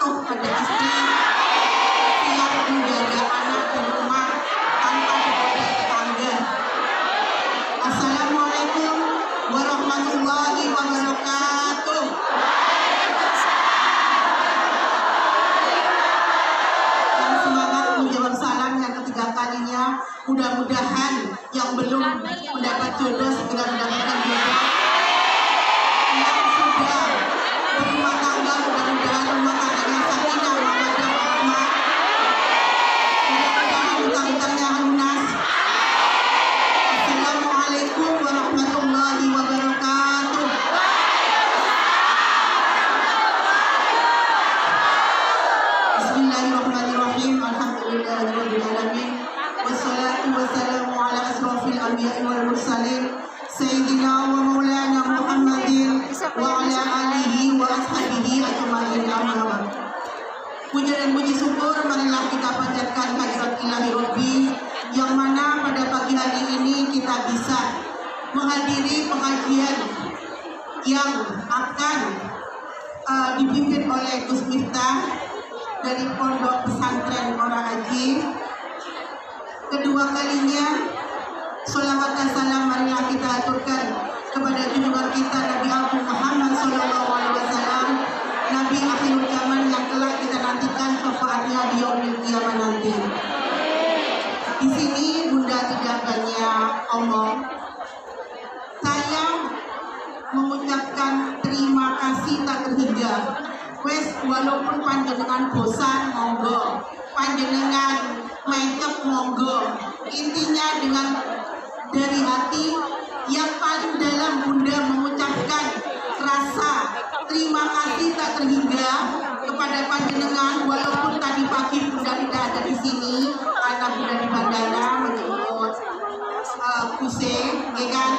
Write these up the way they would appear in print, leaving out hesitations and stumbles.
patuh pada istri, siap menjaga anak di rumah tanpa digoda tetangga. Assalamualaikum warahmatullahi wabarakatuh. Dan semangat menjawab salam yang ketiga kalinya. Mudah-mudahan yang belum mendapat jodoh segera mendapatkan jodoh. Yang sudah berumah tangga mudah-mudahan rumah tangganya sakinah mawaddah warahmah. Mudah-mudahan hutang-hutangnya lunas. Assalamualaikum warahmatullahi wabarakatuh. Bismillahirrahmanirrahim. Alhamdulillahirabbil alamin. Wassalatu wassalamu ala asrofil anbiya'i wal mursalin Sayyidina wa maulana Muhammadin wa ala alihi wa ashabihi ajma'in. Amma ba'd. Puja dan puji syukur marilah kita panjatkan hadirat ilahi Rabbi, yang mana pada pagi hari ini kita bisa menghadiri pengajian yang akan dipimpin oleh Gus Miftah dari Pondok Pesantren Ora Haji. Kedua kalinya sholawat dan salam marilah kita aturkan kepada junjungan kita Nabi Agung Muhammad SAW, Nabi akhirul zaman yang kelak kita nantikan syafaatnya di yaumil qiyamah nanti. Di sini Bunda tidak banyak omong. Saya mengucapkan terima kasih tak terhingga. Wes walaupun panjenengan bosan monggo, panjenengan mencep monggo. Intinya dengan dari hati yang paling dalam Bunda mengucapkan rasa terima kasih tak terhingga kepada panjenengan, walaupun tadi pagi Bunda tidak ada di sini karena Bunda di bandara menjemput Kuseng, ya kan?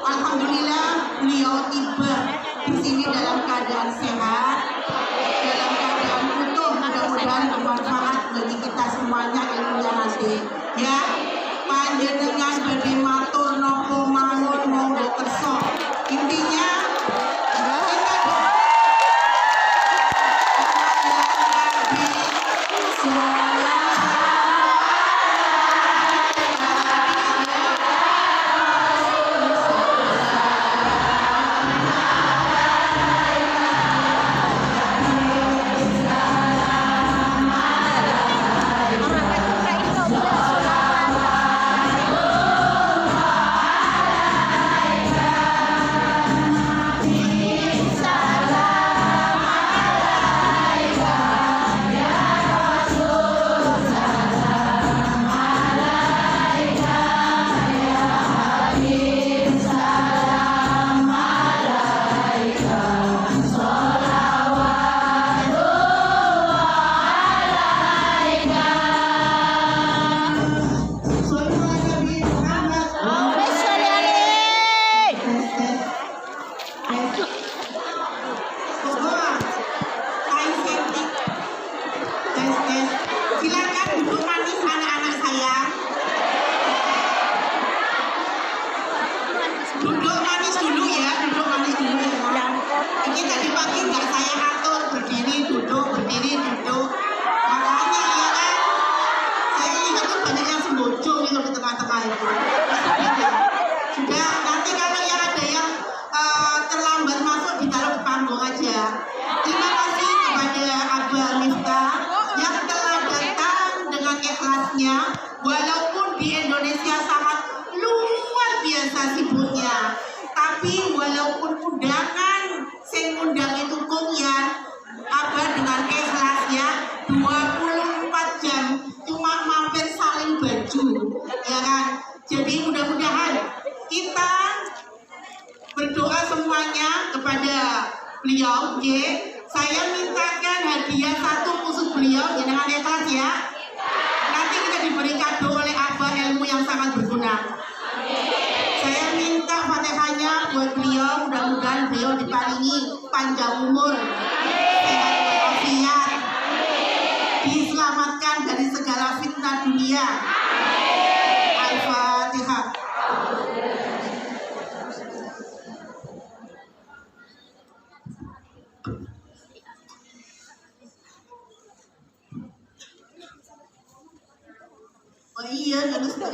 Alhamdulillah beliau tiba di sini dalam keadaan sehat, dalam keadaan utuh. Mudah-mudahan bermanfaat bagi kita semuanya ilmunya nanti. Ya, panjenengan badhe matur napa mawon monggo kersa. Intinya walaupun di Indonesia sangat luar biasa sibuknya, tapi walaupun undangan sing undang itu kongyan Abah dengan ikhlasnya 24 jam cuma mampir saling baju, ya kan? Jadi mudah-mudahan kita berdoa semuanya kepada beliau. Saya mintakan hadiah satu khusus beliau, ya, dengan ikhlas ya. Nanti kita diberi kado oleh Abah ilmu yang sangat berguna. Saya minta Fatihahnya buat beliau, mudah-mudahan beliau diparingi panjang umur, sehat walafiat, diselamatkan dari segala fitnah dunia. Al-Fatihah.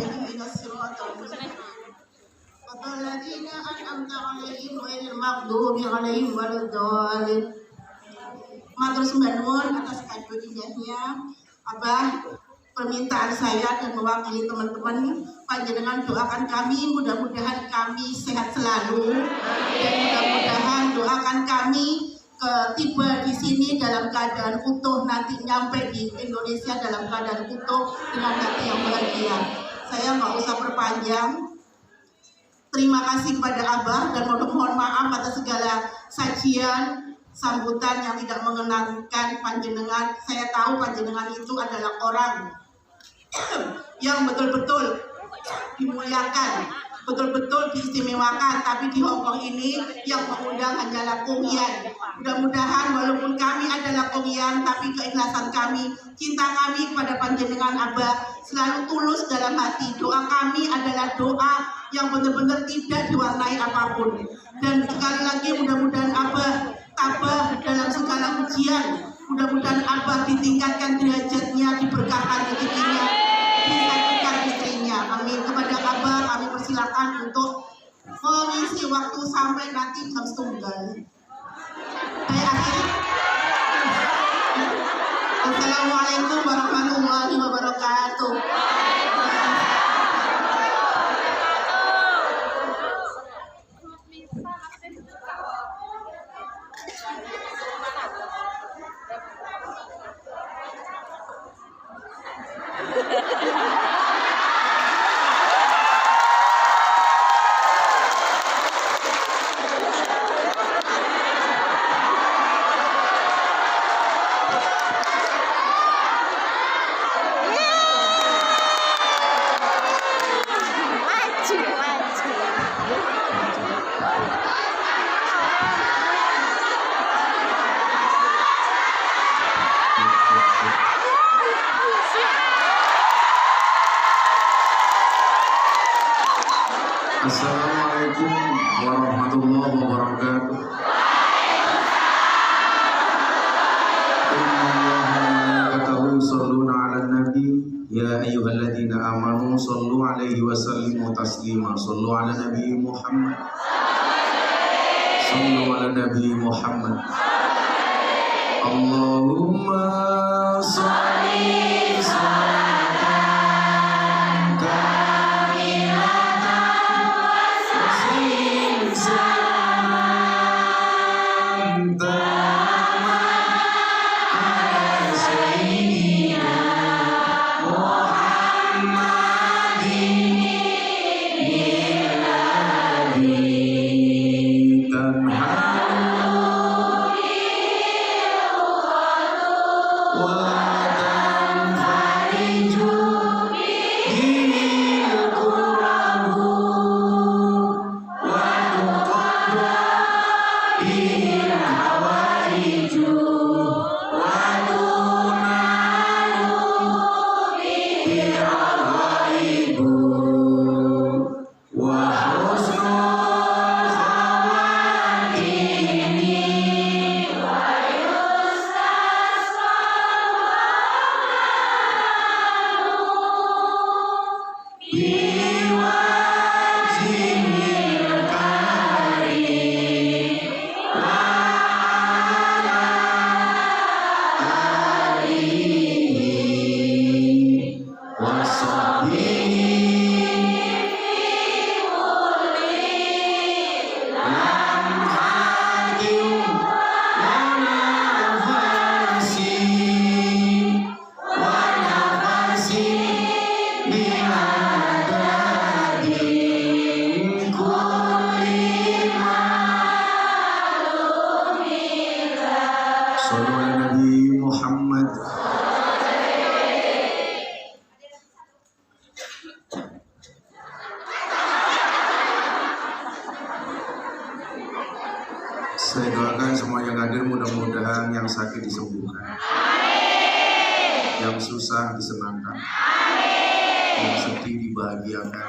اهدنا الصراط المستقيم صراط الذين أنعمت عليهم غير المغضوب عليهم ولا الضالين. Matur sembah nuwun atas kado indahnya Abah. Permintaan saya dan mewakili teman-teman, panjenengan doakan kami, mudah-mudahan kami sehat selalu, dan mudah-mudahan doakan kami tiba di sini dalam keadaan utuh, nanti nyampe di Indonesia dalam keadaan utuh dengan hati yang bahagia. Saya nggak usah perpanjang. Terima kasih kepada Abah dan mohon maaf atas segala sajian sambutan yang tidak mengenangkan panjenengan. Saya tahu panjenengan itu adalah orang yang betul-betul dimuliakan, betul-betul diistimewakan, tapi di Hongkong ini yang mengundang hanyalah Konghian. Mudah-mudahan walaupun kami adalah Konghian, tapi keikhlasan kami, cinta kami kepada panjenengan Abah selalu tulus dalam hati. Doa kami adalah doa yang benar-benar tidak diwarnai apapun. Dan sekali lagi mudah-mudahan Abah tabah dalam segala ujian. Mudah-mudahan Abah ditingkatkan derajatnya, diberkahkan rezekinya, disatukan istrinya. Amin. Kepada Abah kami persilakan untuk mengisi waktu sampai nanti jam 1. Saya akhiri. Assalamualaikum warahmatullahi wabarakatuh. Assalamualaikum warahmatullahi wabarakatuh. Innallaha wa malaikatahu yusholluna 'alan nabi ya ayyuhalladzina amanu shollu 'alaihi wa sallimu taslima. Shollu 'ala nabi Muhammad. Shollu 'ala nabi Muhammad. Allahumma sholli Saya doakan semua yang hadir mudah-mudahan yang sakit disembuhkan, yang susah disenangkan, yang sedih dibahagiakan,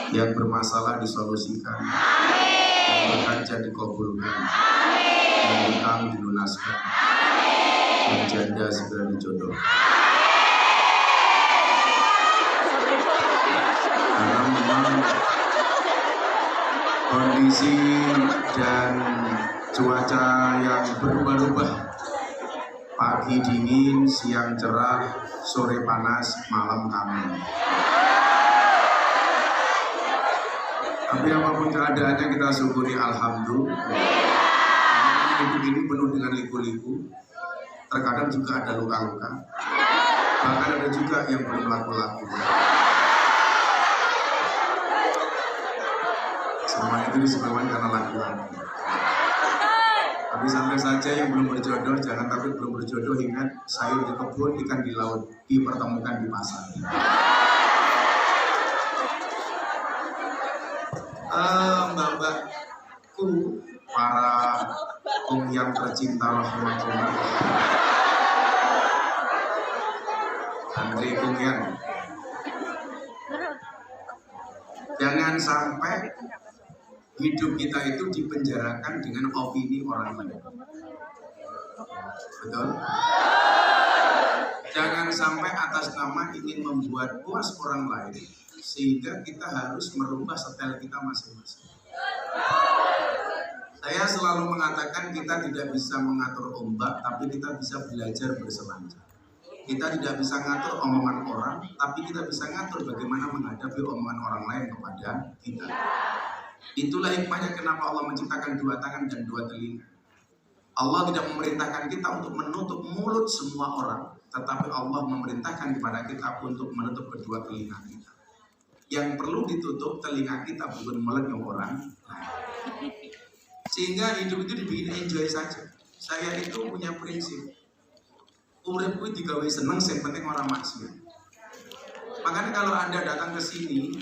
yang bermasalah disolusikan, yang berhajat dikabulkan, yang utang dilunaskan, yang janda segera dijodohkan. kondisi dan cuaca yang berubah-ubah. Pagi dingin, siang cerah, sore panas, malam kami. Tapi apapun keadaannya kita syukuri alhamdulillah. Hidup ini penuh dengan liku-liku. Terkadang juga ada luka-luka. Bahkan ada juga yang belum laku-laku. Semua itu disebabkan karena laki-laki. Tapi santai saja yang belum berjodoh, jangan takut belum berjodoh. Ingat, sayur di kebun, ikan di laut, dipertemukan di pasar. Mbak-mbakku, para yang tercinta rahmatullah, Andre Kungyan, jangan sampai hidup kita itu dipenjarakan dengan opini orang lain. Betul? Jangan sampai atas nama ingin membuat puas orang lain sehingga kita harus merubah setel kita masing-masing. Saya selalu mengatakan kita tidak bisa mengatur ombak, tapi kita bisa belajar berselancar. Kita tidak bisa ngatur omongan orang, tapi kita bisa ngatur bagaimana menghadapi omongan orang lain kepada kita. Itulah hikmahnya kenapa Allah menciptakan dua tangan dan dua telinga. Allah tidak memerintahkan kita untuk menutup mulut semua orang, tetapi Allah memerintahkan kepada kita untuk menutup kedua telinga kita. Yang perlu ditutup telinga kita bukan mulutnya orang. Sehingga hidup itu dibikin enjoy saja. Saya itu punya prinsip, uripku digawe seneng, yang penting orang maksiat. Makanya kalau Anda datang ke sini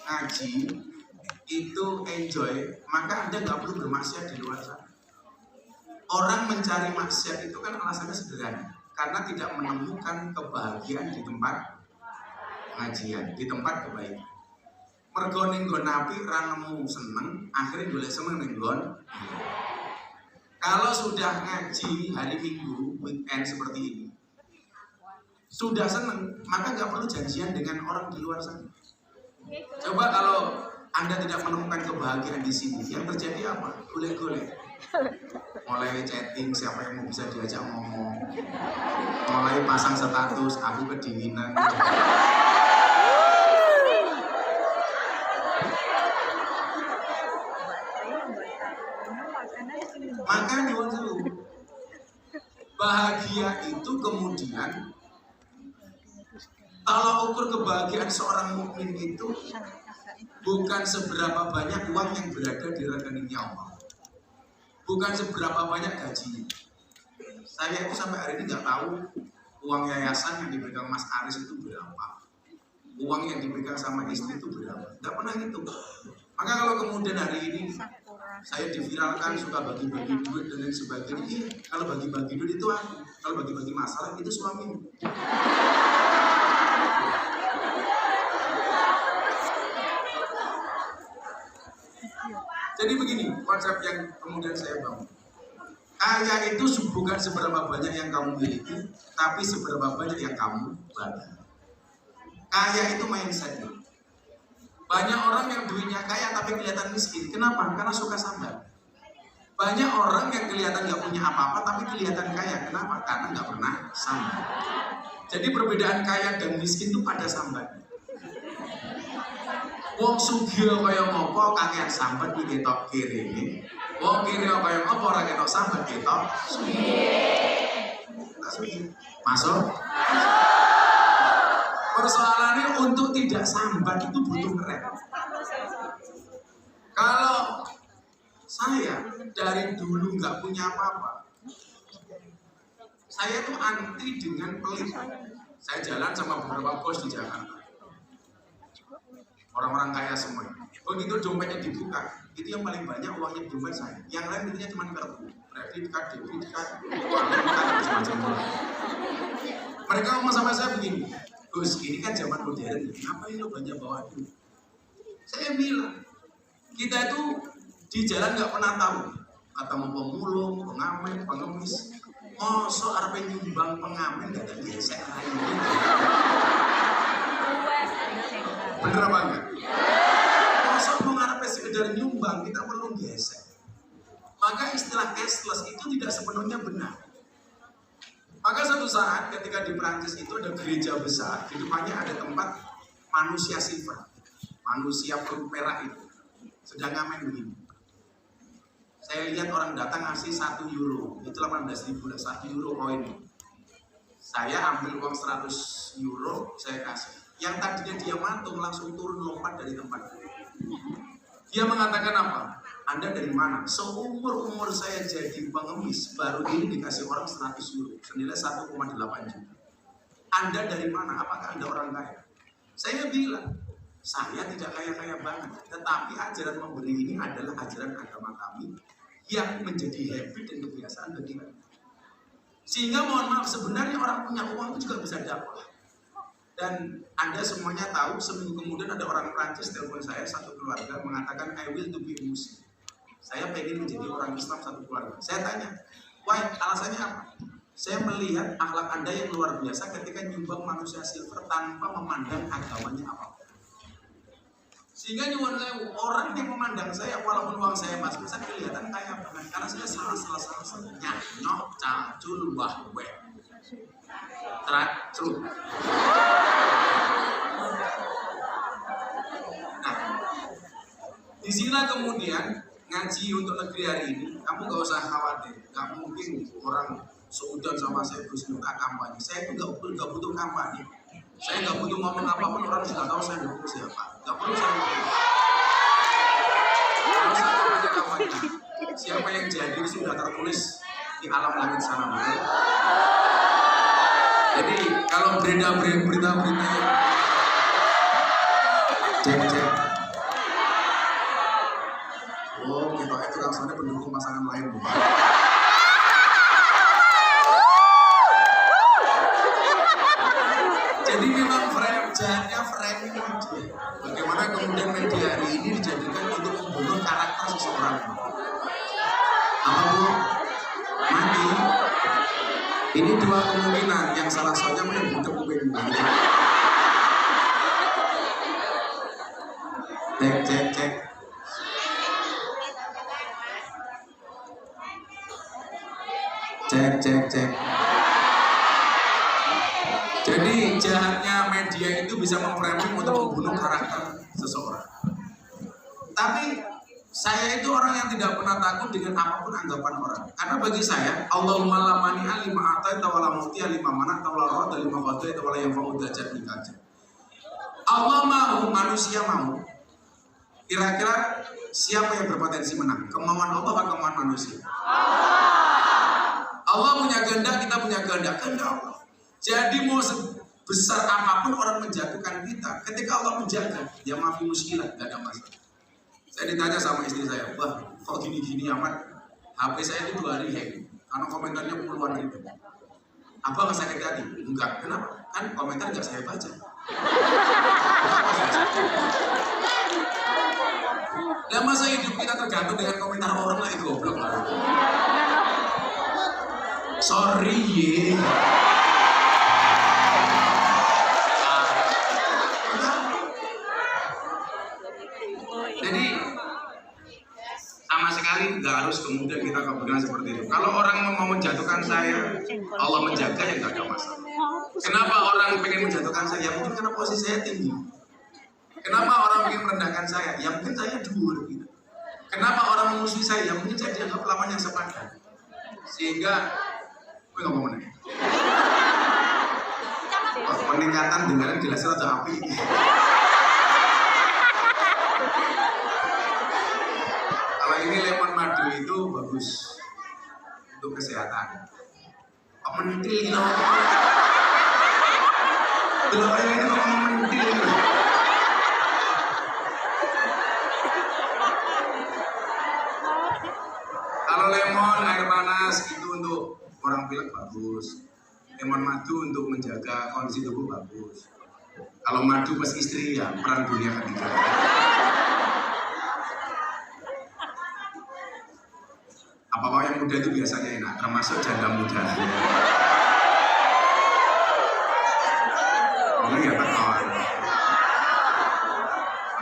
ngaji itu enjoy, maka Anda nggak perlu bermaksiat di luar sana. Orang mencari maksiat itu kan alasannya sederhana, karena tidak menemukan kebahagiaan di tempat pengajian, di tempat kebaikan. Mergo ning nggon api ra nemu seneng, akhirnya golek seneng ning nggon. Kalau sudah ngaji hari Minggu, weekend seperti ini, sudah seneng, maka nggak perlu janjian dengan orang di luar sana. Coba kalau Anda tidak menemukan kebahagiaan di sini, yang terjadi apa? Golek-golek. Mulai chatting, siapa yang mau bisa diajak ngomong. Mulai pasang status, aku kedinginan. Maka nyuwun sewu, bahagia itu kemudian kalau ukur kebahagiaan seorang mukmin itu bukan seberapa banyak uang yang berada di rekeningnya Allah, bukan seberapa banyak gajinya. Saya itu sampai hari ini nggak tahu uang yayasan yang dipegang Mas Aris itu berapa, uang yang dipegang sama istri itu berapa, nggak pernah ngitung. Maka kalau kemudian hari ini saya diviralkan suka bagi-bagi duit dan lain sebagainya, iya, kalau bagi-bagi duit itu aku, kalau bagi-bagi masalah itu suamimu. Jadi begini konsep yang kemudian saya bangun. Kaya itu bukan seberapa banyak yang kamu miliki, tapi seberapa banyak yang kamu bagi. Kaya itu mindset. Banyak orang yang duitnya kaya tapi kelihatan miskin. Kenapa? Karena suka sambat. Banyak orang yang kelihatan nggak punya apa-apa tapi kelihatan kaya. Kenapa? Karena nggak pernah sambat. Jadi perbedaan kaya dan miskin itu pada sambat. Wong sugih kaya ngopo kakean sambat iki ketok kiri. Wong kiri kaya ngopo ora ketok sambat ketok sugih. Masuk? Persoalannya untuk tidak sambat itu butuh rem. Kalau saya dari dulu nggak punya apa-apa, saya tuh anti dengan pelit. Saya jalan sama beberapa bos di Jakarta, orang-orang kaya semua. Begitu dompetnya dibuka, itu yang paling banyak uangnya di dompet saya. Yang lain intinya cuma kartu, kredit card, debit card, macam-macam. Mereka ngomong sama saya begini, Gus, ini kan zaman modern, ngapain lo banyak bawa duit? Saya bilang, kita itu di jalan nggak pernah tahu, kata mau pemulung, pengamen, pengemis, mosok arep nyumbang pengamen nggak ada gesek lain. Bener apa enggak? Mosok mau ngarepe sekedar sekedar nyumbang, kita perlu gesek. Maka istilah cashless itu tidak sepenuhnya benar. Maka suatu saat ketika di Prancis itu ada gereja besar, di depannya ada tempat manusia silver, manusia perak itu, sedang ngamen begini. Saya lihat orang datang ngasih 1 euro, itu 18.000 lah, 1 euro koin. Saya ambil uang 100 euro, saya kasih. Yang tadinya dia matung langsung turun lompat dari tempat. Dia mengatakan apa? Anda dari mana? Seumur-umur saya jadi pengemis, baru ini dikasih orang 100 euro, senilai 1,8 juta. Anda dari mana? Apakah Anda orang kaya? Saya bilang, saya tidak kaya-kaya banget, tetapi ajaran memberi ini adalah ajaran agama kami yang menjadi habit dan kebiasaan bagi kami. Sehingga mohon maaf, sebenarnya orang punya uang itu juga bisa dakwah. Dan Anda semuanya tahu, seminggu kemudian ada orang Prancis telepon saya, satu keluarga, mengatakan I will to be a Muslim. Saya pengen menjadi orang Islam satu keluarga. Saya tanya, why? Alasannya apa? Saya melihat akhlak Anda yang luar biasa ketika nyumbang manusia silver tanpa memandang agamanya apa. Sehingga nyumbang saya, orang yang memandang saya walaupun uang saya pas-pasan kelihatan kaya banget. Karena saya salah nyok, cacul, wahwe. Tracul. Nah, disinilah kemudian ngaji untuk negeri hari ini, kamu gak usah khawatir. Gak mungkin orang seudan sama saya terus minta kampanye. Saya itu gak butuh kampanye. Saya gak butuh ngomong apapun, orang sudah tahu saya dukung siapa. Gak perlu saya ngomong. Kalau saya kampanye, siapa yang jadi sudah tertulis di alam langit sana. Jadi kalau berita-berita cek. Oh, kita itu langsungnya pendukung pasangan lain. Jadi memang jahatnya framing aja. Bagaimana kemudian media hari ini dijadikan untuk membunuh karakter seseorang. Apa Bu? Mati. Ini dua kemungkinan, yang salah satunya membunuh kuping. Cek. Cek. Jadi jahatnya media itu bisa memframing untuk membunuh karakter seseorang. Tapi saya itu orang yang tidak pernah takut dengan apapun anggapan orang. Karena bagi saya, Allahumma la mani'a lima ataita wa la mu'tiya lima mana'ta wa la radda lima qadaita wa la yanfa'u dzal jaddi. Allah mau, manusia mau. Kira-kira siapa yang berpotensi menang? Kemauan Allah atau kemauan manusia? Allah punya kehendak, kita punya kehendak Allah. Jadi mau sebesar apapun orang menjatuhkan kita, ketika Allah menjaga, ya maafi muskilah, gak ada masalah. Saya ditanya sama istri saya, wah kok gini-gini amat, HP saya itu 2 hari hang, karena komentarnya puluhan ribu. Apa nggak sakit hati? Enggak, kenapa? Kan komentar nggak saya baca. Lah masa hidup kita tergantung dengan komentar orang lain, goblok lah. Sorry ye. Jadi sama sekali nggak harus kemudian kita kepikiran seperti itu. Kalau orang mau menjatuhkan saya, Allah menjaga ya nggak ada masalah. Kenapa orang pengen menjatuhkan saya? Ya mungkin karena posisi saya tinggi. Kenapa orang ingin merendahkan saya? Ya mungkin saya dhuwur gitu. Kenapa orang memusuhi saya? Ya mungkin saya dianggap lawan yang sepadan. Sehingga gue nggak mau menang. Peningkatan dengaran jelas rada api. Kalau ini lemon madu itu bagus untuk kesehatan. Mentil gitu. Belum ini kok mentil gitu. Kalau lemon air panas itu untuk orang pilek bagus. Lemon madu untuk menjaga kondisi tubuh bagus. Kalau madu pas istri ya perang dunia ketiga. Apa-apa yang muda itu biasanya enak, termasuk janda muda. Ini ya betul.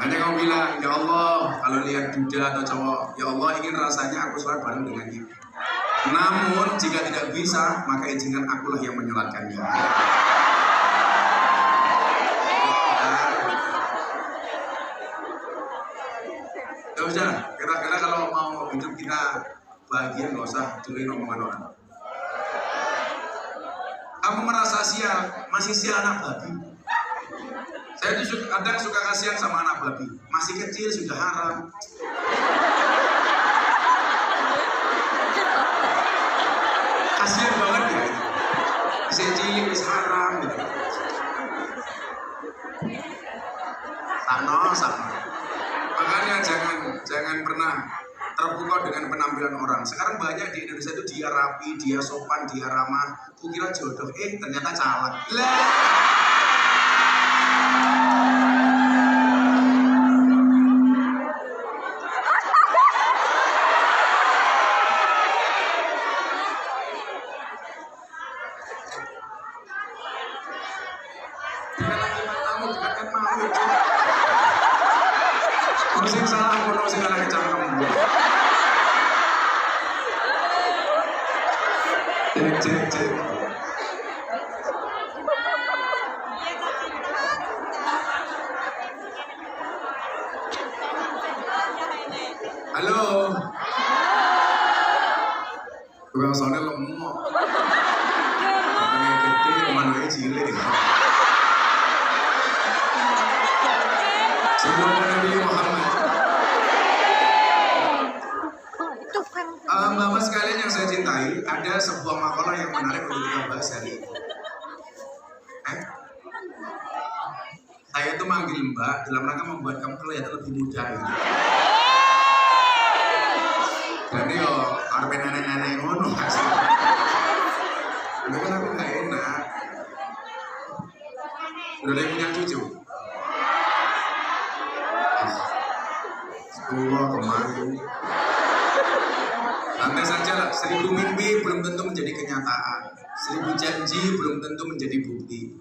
Hanya kamu bilang, ya Allah, kalau lihat duda atau cowok, ya Allah ingin rasanya aku sholat bareng dengannya. Namun jika tidak bisa, maka izinkan akulah yang menyolatkannya. Ya udah, kira-kira kalau mau hidup kita bahagia, nggak usah dengerin omongan orang. Kamu merasa sial, masih sial anak babi. Saya tuh kadang suka kasihan sama anak babi, masih kecil sudah haram. Kasihan banget ya, masih cilik, masih haram gitu. Sama. Makanya jangan pernah terpukau dengan penampilan orang. Sekarang banyak di Indonesia itu dia rapi, dia sopan, dia ramah. Kukira jodoh, ternyata calak. Dia lagi matamu, dekatkan mau. Sing salah kono sing ala kecangkem. Cek. Halo. Tukang sone lemuk. Katanya gede, kemana cilik. Sebelum Nabi Muhammad. Bapak sekalian yang saya cintai, ada sebuah makalah yang menarik untuk kita bahas hari ini. Saya itu manggil Mbak dalam rangka membuat kamu kelihatan lebih muda gitu. Jadi yo, arpe nenek-nenek ngono kasih. Itu kan aku nggak enak. Udah ada yang punya cucu? Tua kemarin. Santai saja lah, 1000 mimpi belum tentu menjadi kenyataan, 1000 janji belum tentu menjadi bukti,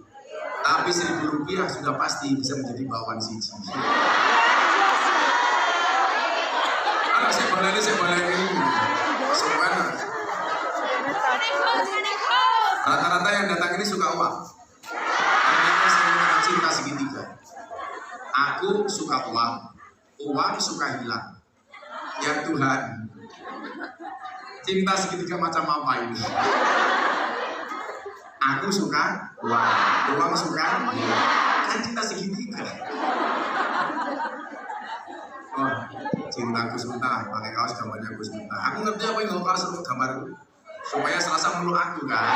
tapi 1000 rupiah sudah pasti bisa menjadi bawaan siji. Anak saya boleh ini, semuanya. Rata-rata yang datang ini suka uang. Ternyata saya cinta segitiga. Aku suka uang suka hilang. Ya Tuhan. Cinta segitiga macam apa ini? Aku suka uang suka kan cinta segitiga. Oh, cintaku Sultan, pakai kaos gambarnya Gus Sultan. Aku ngerti apa yang ngomong seluruh gambarku supaya Selasa meluk aku kan.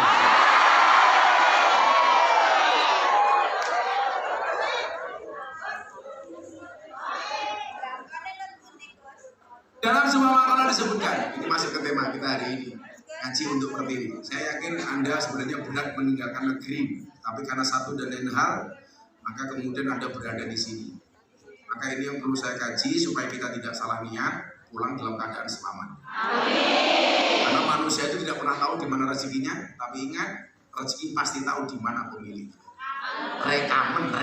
Dalam sebuah makalah disebutkan, ini masuk ke tema kita hari ini, ngaji untuk Pertiwi. Saya yakin Anda sebenarnya berat meninggalkan negeri, tapi karena satu dan lain hal, maka kemudian Anda berada di sini. Maka ini yang perlu saya kaji supaya kita tidak salah niat, pulang dalam keadaan selamat. Amin. Karena manusia itu tidak pernah tahu di mana rezekinya, tapi ingat, rezeki pasti tahu di mana pemiliknya. Rekaman.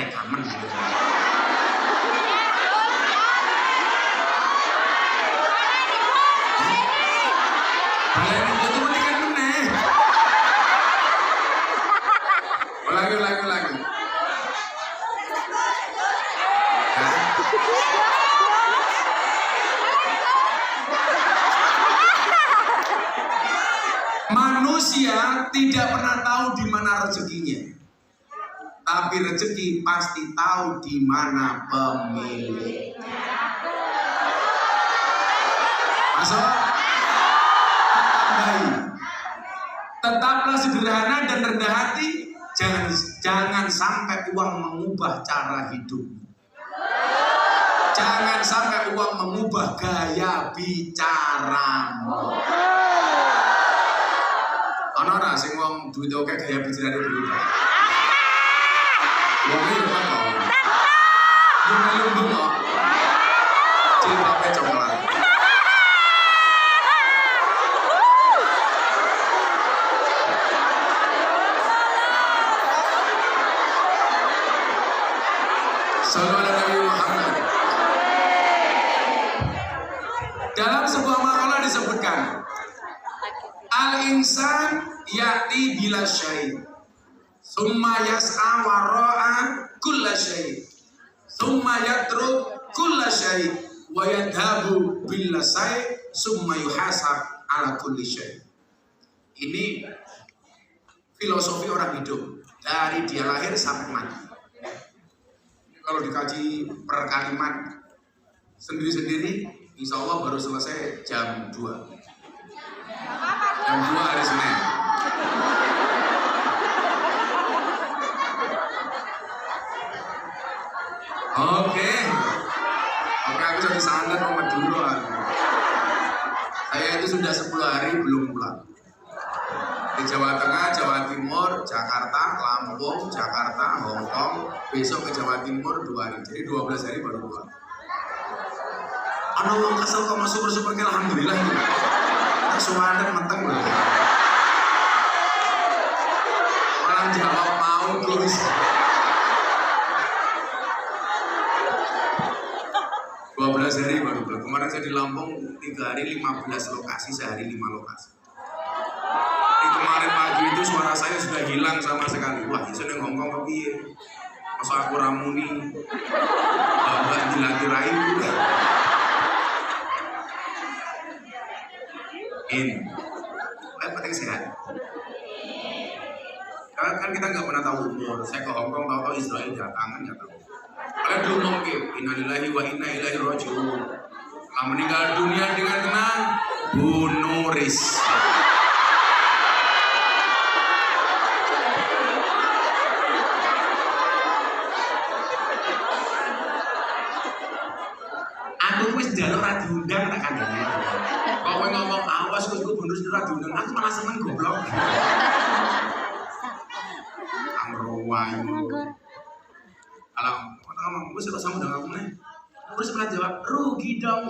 Lagi. Manusia tidak pernah tahu di mana rezekinya, tapi rezeki pasti tahu di mana pemiliknya. Masuk. Tetaplah sederhana dan rendah hati. Jangan sampai uang mengubah cara hidup. Jangan sampai uang mengubah gaya bicaramu. Ana ora sing wong duit oke gaya bicarane berubah. Wong iki lho kok. Yo melu kok. Cinta pe coklat. Sallallahu alaihi Muhammad. Dalam sebuah makalah disebutkan, al-insan ya'ti bila syai, summa yas'a wara'a kulla syai, summa yatruk kulla syai, wa yadhabu bila syai, summa yuhasab ala kulli syai. Ini filosofi orang hidup dari dia lahir sampai mati. Kalau dikaji per kalimat sendiri-sendiri, insya Allah baru selesai jam 2. Jam 2 hari Senin. Oke, aku jadi sangat nomor dulu. Saya itu sudah 10 hari belum pulang. Di Jawa Tengah, Jawa Timur, Jakarta, Lampung, Jakarta, Hongkong, besok ke Jawa Timur 2 hari, jadi 12 hari baru pulang. Ada orang kesel kok masuk super ke alhamdulillah gitu. Suara menteng loh. Orang jawab mau Gus. 12 hari baru pulang. Kemarin saya di Lampung 3 hari 15 lokasi, sehari 5 lokasi. Kemarin pagi itu suara saya sudah hilang sama sekali. Wah, iso ning Hongkong kok piye? Masa aku ramuni. Mbak dilatirain udah. Ini. Yang penting sehat. Karena kan kita nggak pernah tahu umur. Saya ke Hongkong tahu Israel datangan nggak tahu. Kalian dulu mungkin innalillahi wa inna ilaihi raji'un. Setelah meninggal dunia dengan tenang, bunuh ris. Jalur ra diundang tak kandhane. Kok kowe ngomong awas Gus gue bonus ra diundang, aku malah seneng goblok. Amrowayu. Kalau ngomong gue sudah sama dengan aku nih. Terus pernah jawab, rugi dong.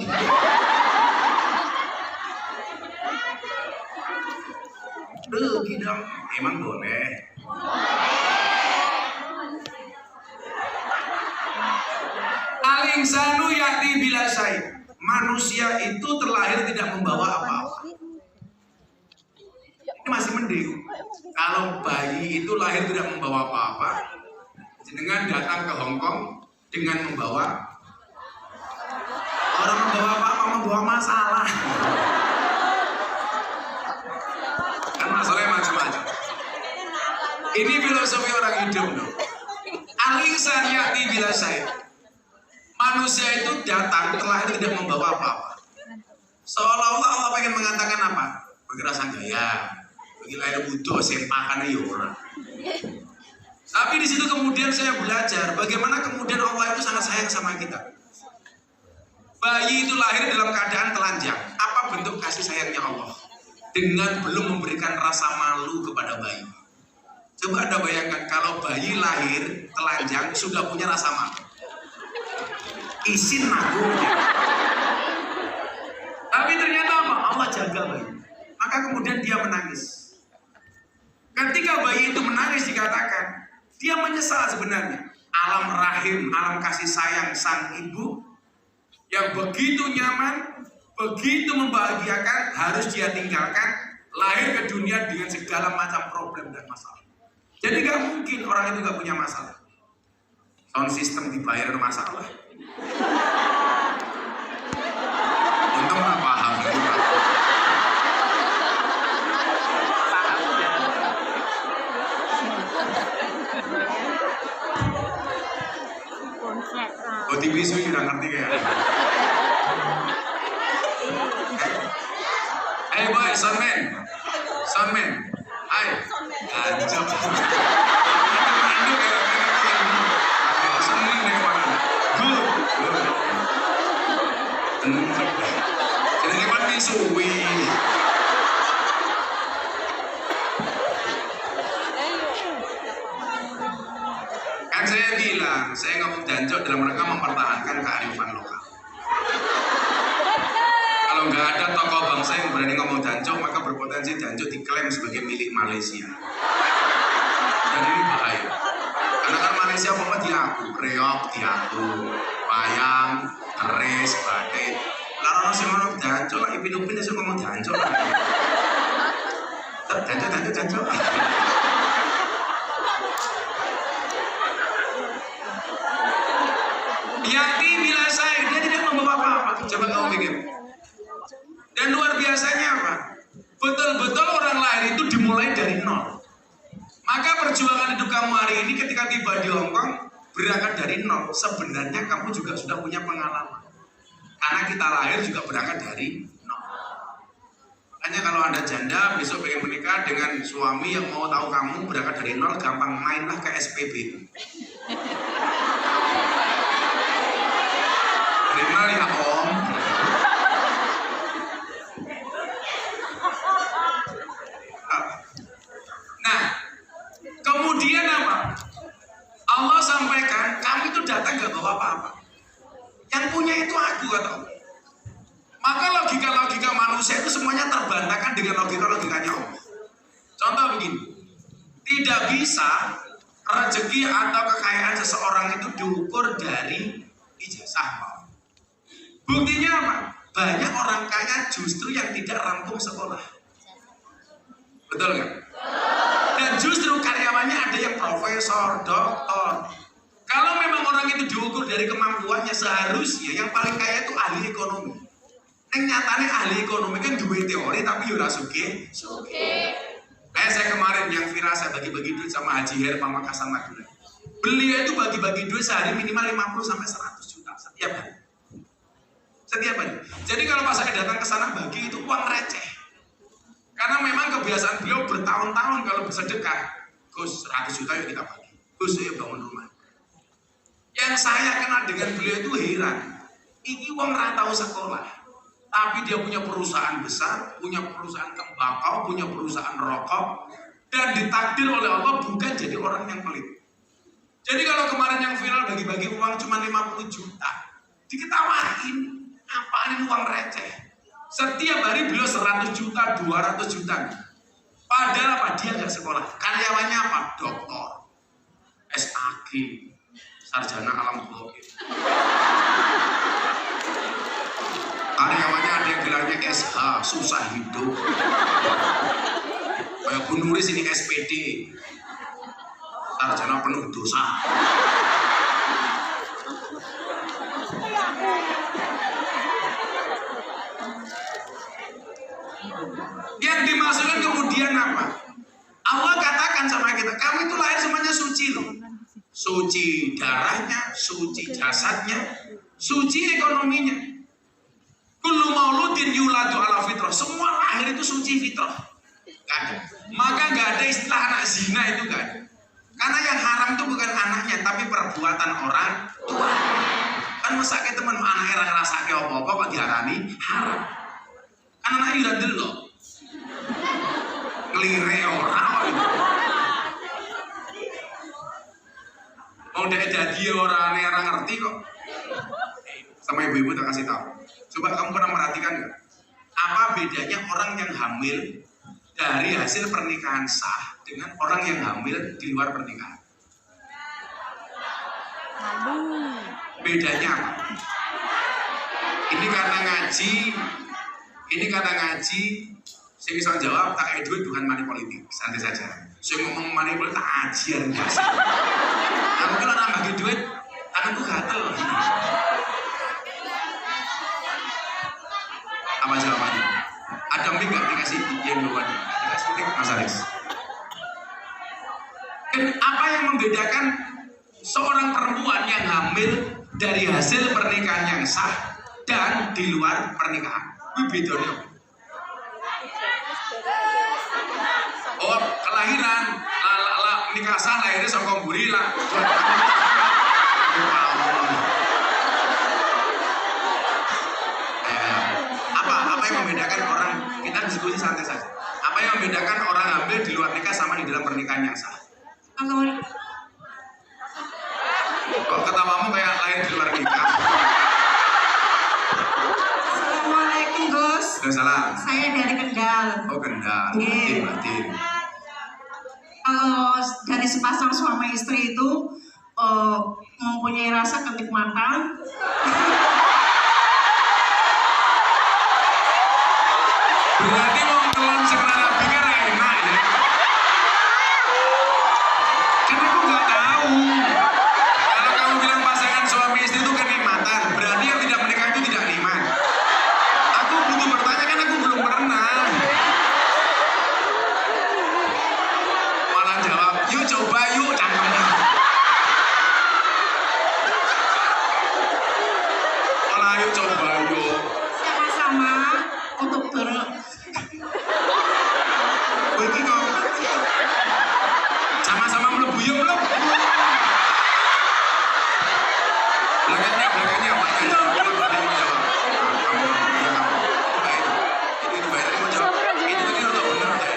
Rugi dong. Emang boleh. Al-insanu ya'ti bila syai. Manusia itu terlahir tidak membawa apa-apa. Ini masih mending. Kalau bayi itu lahir tidak membawa apa-apa, dengan datang ke Hongkong dengan membawa orang membawa apa-apa, membawa masalah. Kan masalahnya macam-macam. Ini filosofi orang hidup loh. Al-insan ya'ti bila syai. Manusia itu datang terlahir tidak membawa apa-apa. Seolah-olah Allah pengen mengatakan apa? Bagi rasa gaya, bagi lahir butuh, sempakan ya orang. Tapi di situ kemudian saya belajar bagaimana kemudian Allah itu sangat sayang sama kita. Bayi itu lahir dalam keadaan telanjang. Apa bentuk kasih sayangnya Allah? Dengan belum memberikan rasa malu kepada bayi. Coba Anda bayangkan kalau bayi lahir telanjang sudah punya rasa malu. Isin nanggung. Tapi ternyata apa? Allah jaga bayi. Maka kemudian dia menangis. Ketika bayi itu menangis dikatakan dia menyesal sebenarnya. Alam rahim, alam kasih sayang sang ibu yang begitu nyaman, begitu membahagiakan harus dia tinggalkan, lahir ke dunia dengan segala macam problem dan masalah. Jadi gak mungkin orang itu gak punya masalah. Sound system dibayar masalah. Untung gak paham. Oh, TV suwi udah ngerti kayak. Hey boy, soundman. Soundman. Hai. Anjab. Jadi lewat nih suwi. Kan saya bilang, saya ngomong jancok dalam rangka mempertahankan kearifan lokal. Kalau nggak ada tokoh bangsa yang berani ngomong jancok, maka berpotensi jancok diklaim sebagai milik Malaysia. Dan ini bahaya. Karena kan Malaysia apa diaku, reok diaku, wayang, keris, batik. Lalu orang sing ngono upin-upin esuk ngomong jancuk. Jancuk. Yati bila saya dia tidak membawa apa-apa. Coba kamu pikir. Dan luar biasanya apa? Betul-betul orang lahir itu dimulai dari nol. Maka perjuangan hidup kamu hari ini ketika tiba di Hong Kong berangkat dari nol. Sebenarnya kamu juga sudah punya pengalaman. Karena kita lahir juga berangkat dari nol. Makanya kalau Anda janda besok pengen menikah dengan suami yang mau tahu kamu berangkat dari nol, gampang mainlah ke SPB. Benar ya Om. Nah, kemudian apa? Allah sampaikan, kamu itu datang gak bawa apa-apa. Yang punya itu aku atau. Maka logika-logika manusia itu semuanya terbantahkan dengan logika-logikanya Allah. Contoh begini, tidak bisa rezeki atau kekayaan seseorang itu diukur dari ijazah. Buktinya apa? Banyak orang kaya justru yang tidak rampung sekolah. Betul nggak? Dan justru karyawannya ada yang profesor, doktor. Kalau memang orang itu diukur dari kemampuannya, seharusnya yang paling kaya itu ahli ekonomi. Yang nyatanya ahli ekonomi kan duwe teori tapi ora sugih. Saya kemarin yang viral saya bagi-bagi duit sama Haji Her Pamekasan Madura. Beliau itu bagi-bagi duit sehari minimal 50 sampai 100 juta setiap hari. Setiap hari. Jadi kalau pas saya datang ke sana bagi itu uang receh. Karena memang kebiasaan beliau bertahun-tahun kalau bersedekah, Gus 100 juta yuk kita bagi. Gus yuk bangun rumah. Yang saya kenal dengan beliau itu heran. Ini uang ratau sekolah. Tapi dia punya perusahaan besar, punya perusahaan tembakau, punya perusahaan rokok, dan ditakdir oleh Allah bukan jadi orang yang pelit. Jadi kalau kemarin yang viral bagi-bagi uang cuma 50 juta, diketawain, apaan ini uang receh. Setiap hari beliau 100 juta, 200 juta. Padahal apa? Dia nggak sekolah. Karyawannya apa? Doktor, SAG, sarjana alam blokir. Karyawannya ada yang gelarnya SH, susah hidup. Kayak Bu Nuris ini SPD, sarjana penuh dosa. Yang dimaksudkan kemudian apa? Allah katakan sama kita, kamu itu lahir semuanya suci loh. Suci darahnya, suci jasadnya, suci ekonominya. Kullu mauludin yuladu ala fitrah. Semua lahir itu suci fitrah. Gak ada. Maka gak ada istilah anak zina itu gak ada. Karena yang haram itu bukan anaknya, tapi perbuatan orang tua. Kan mesake temen anak era ngerasake apa-apa kok diarani haram. Kan anak ira delok. Ngelire ora kok itu. Mau dek jadi orang ngerti kok. Sama ibu-ibu tak kasih tahu. Coba kamu pernah merhatikan nggak? Apa bedanya orang yang hamil dari hasil pernikahan sah dengan orang yang hamil di luar pernikahan? Bedanya apa? Ini karena ngaji. Saya bisa jawab tak kayak duit bukan money politik, santai saja. Saya ngomong money politik tak ajar biasa. Aku kalau nambah duit, anakku gatel. Apa jawabannya? Ada mic nggak dikasih yang jawabannya? Dikasih mic Mas Aris. Dan apa yang membedakan seorang perempuan yang hamil dari hasil pernikahan yang sah dan di luar pernikahan? Ini bedanya. Oh, kelahiran, nikah sah lahirnya sokong gurila. Apa yang membedakan orang, kita diskusi santai saja. Apa yang membedakan orang hamil di luar nikah sama di dalam pernikahan yang sah? Kok ketawamu kayak lahir di luar nikah? Assalamualaikum Gus. Salam. Saya dari Kendal. Oh Kendal. Batin. Kalau dari sepasang suami istri itu mempunyai rasa kenikmatan. Ayo coba yuk. Sama-sama untuk Kowe iki kok sama-sama mlebu yo belum? Belakangnya, Pak. Itu bayarnya mau jawab. Itu tadi rada bener deh.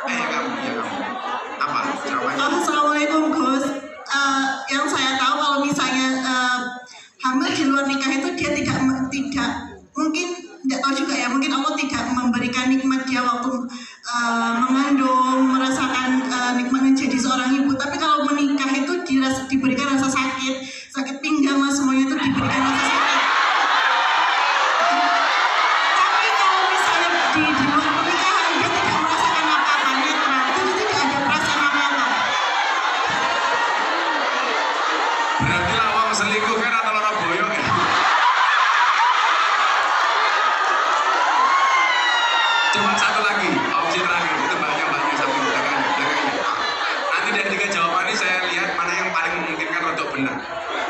Kamu. Apa jawabannya? Assalamualaikum Gus. Yang saya tahu kalau misalnya hamil di luar nikah itu dia tidak mungkin tidak tahu juga ya, mungkin Allah tidak memberikan nikmat dia waktu mengandung, merasakan nikmatnya jadi seorang ibu. Tapi kalau menikah itu diberikan rasa sakit pinggang lah, semuanya itu diberikan rasa sakit. Tapi kalau misalnya di luar pernikahan dia tidak merasakan apa-apa, netral, itu tidak ada perasaan apa-apa. Berarti lah wong selingkuh kan atau lara boyong ya? Cuma satu lagi, opsi terakhir itu mbaknya satu belakangnya. Nanti dari 3 jawaban ini saya lihat mana yang paling memungkinkan untuk benar.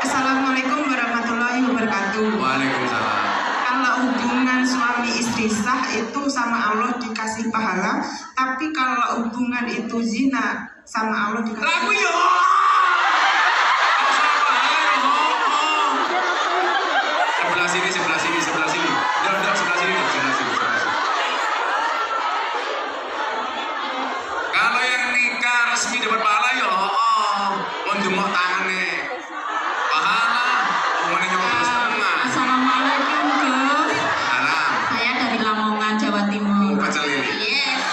Assalamualaikum warahmatullahi wabarakatuh. Waalaikumsalam. Kalau hubungan suami istri sah itu sama Allah dikasih pahala, tapi kalau hubungan itu zina sama Allah dikasih Lagu yo. Sebelah sini. Udah, sebelah sini. Kalau yang nikah resmi dapat pahala ya, jemok tangannya. Pahala, omongnya nyokot setengah. Assalamualaikum Gus. Salam. Saya dari Lamongan, Jawa Timur. Pecel lili. Yes.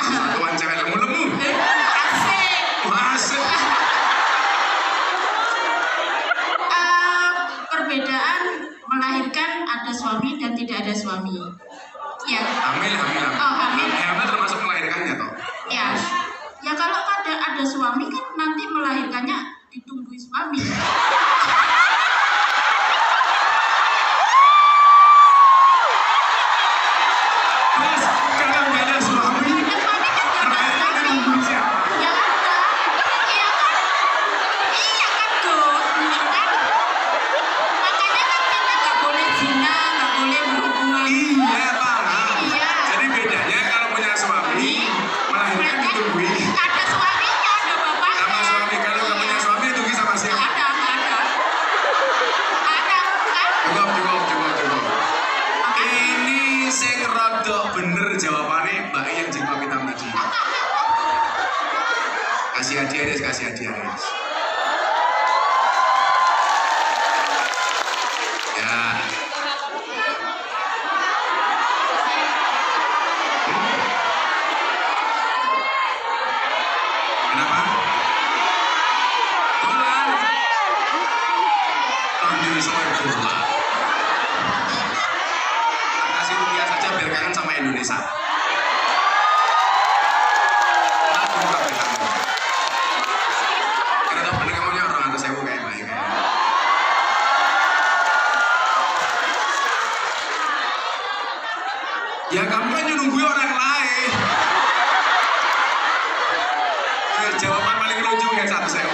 Satuan cewek lemu-lemu. Asik. Masuk. Perbedaan melahirkan ada suami dan tidak ada suami. Ya. Hamil. Oh, hamil. Hamil termasuk melahirkannya toh. Ya. Ya kalau ada suami kan nanti melahirkannya ditungguin suami. Terus kalau nggak ada suami, Ada suami kan nggak ada melahirkannya suami. nungguin siapa? Ya ada. Iya kan? Iya kan Gus, bener kan? Makanya kan kita nggak boleh zina, nggak boleh berhubungan. Iya Pak. Iya. Jadi bedanya kalau punya suami, melahirkan ditungguin. Ada suaminya, ada bapaknya. Sama suami, kalau nggak punya suami ditungguin sama siapa? Ada. Ada kan? Cukup. Ini sing rodok bener jawabannya Mbak yang jengkok hitam tadi. Kasih hadiah Des. Ya. Kenapa? Dolar. Ambil soal dolar. Kasih rupiah saja biar kangen sama Indonesia. Lagu kabeh kamu. Karena tau bener kamu orang atas sewu kayak baik. Ya kamu kan nunggu orang lain. Jawaban paling lucu ya 1.000.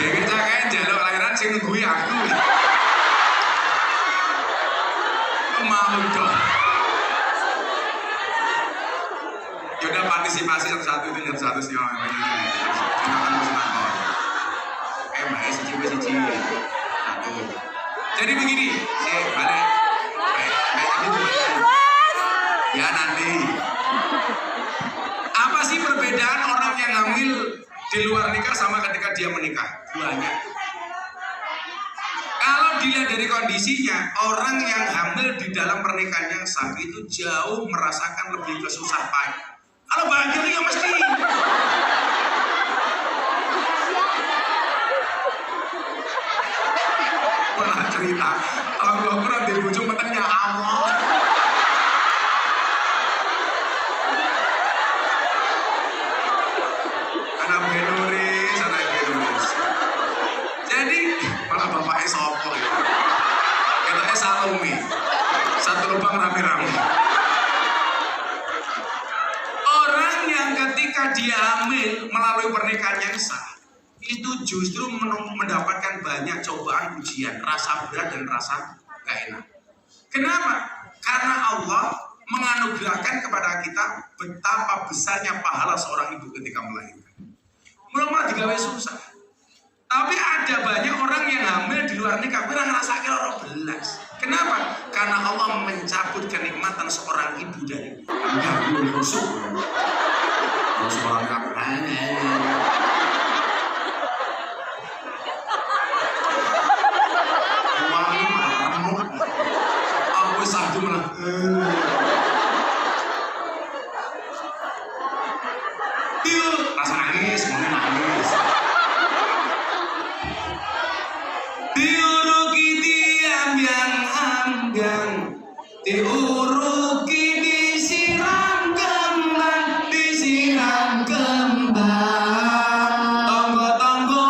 Dewi cakain jaluk lahiran sing nunggui aku. Malu dong. Yaudah partisipasi satu-satu itu nyet satu sih orang ini. Silakan pesan. Mbak siji. Satu. Jadi begini, saya balik. Ya nanti. Apa sih perbedaan orang yang hamil di luar nikah sama ketika dia menikah? Banyak. Kalau dilihat dari kondisinya, orang yang hamil di dalam pernikahan yang sah itu jauh merasakan lebih kesusah payah. Kalau bahagia ya mesti. Pernah cerita, aku pernah di ujung petengnya Allah. Anak benuris. Jadi malah bapaknya sopo ya. Salome. Satu lubang rame-rame. Orang yang ketika dia hamil melalui pernikahan yang sah, itu justru mendapatkan banyak cobaan, ujian, rasa berat dan rasa gak enak. Kenapa? Karena Allah menganugerahkan kepada kita betapa besarnya pahala seorang ibu ketika melahirkan. Mulai digawe susah. Tapi ada banyak orang yang hamil di luar nikah, kita ngerasa kira orang belas. Kenapa? Karena Allah mencabut kenikmatan seorang ibu dari gangguan rusuk. Kalau seorang aku satu malah. Yuk, rasa nangis, mau nangis. Diuruki diambiang-ambiang, diuruki disiram kembang, disiram kembang. Tonggo-tonggo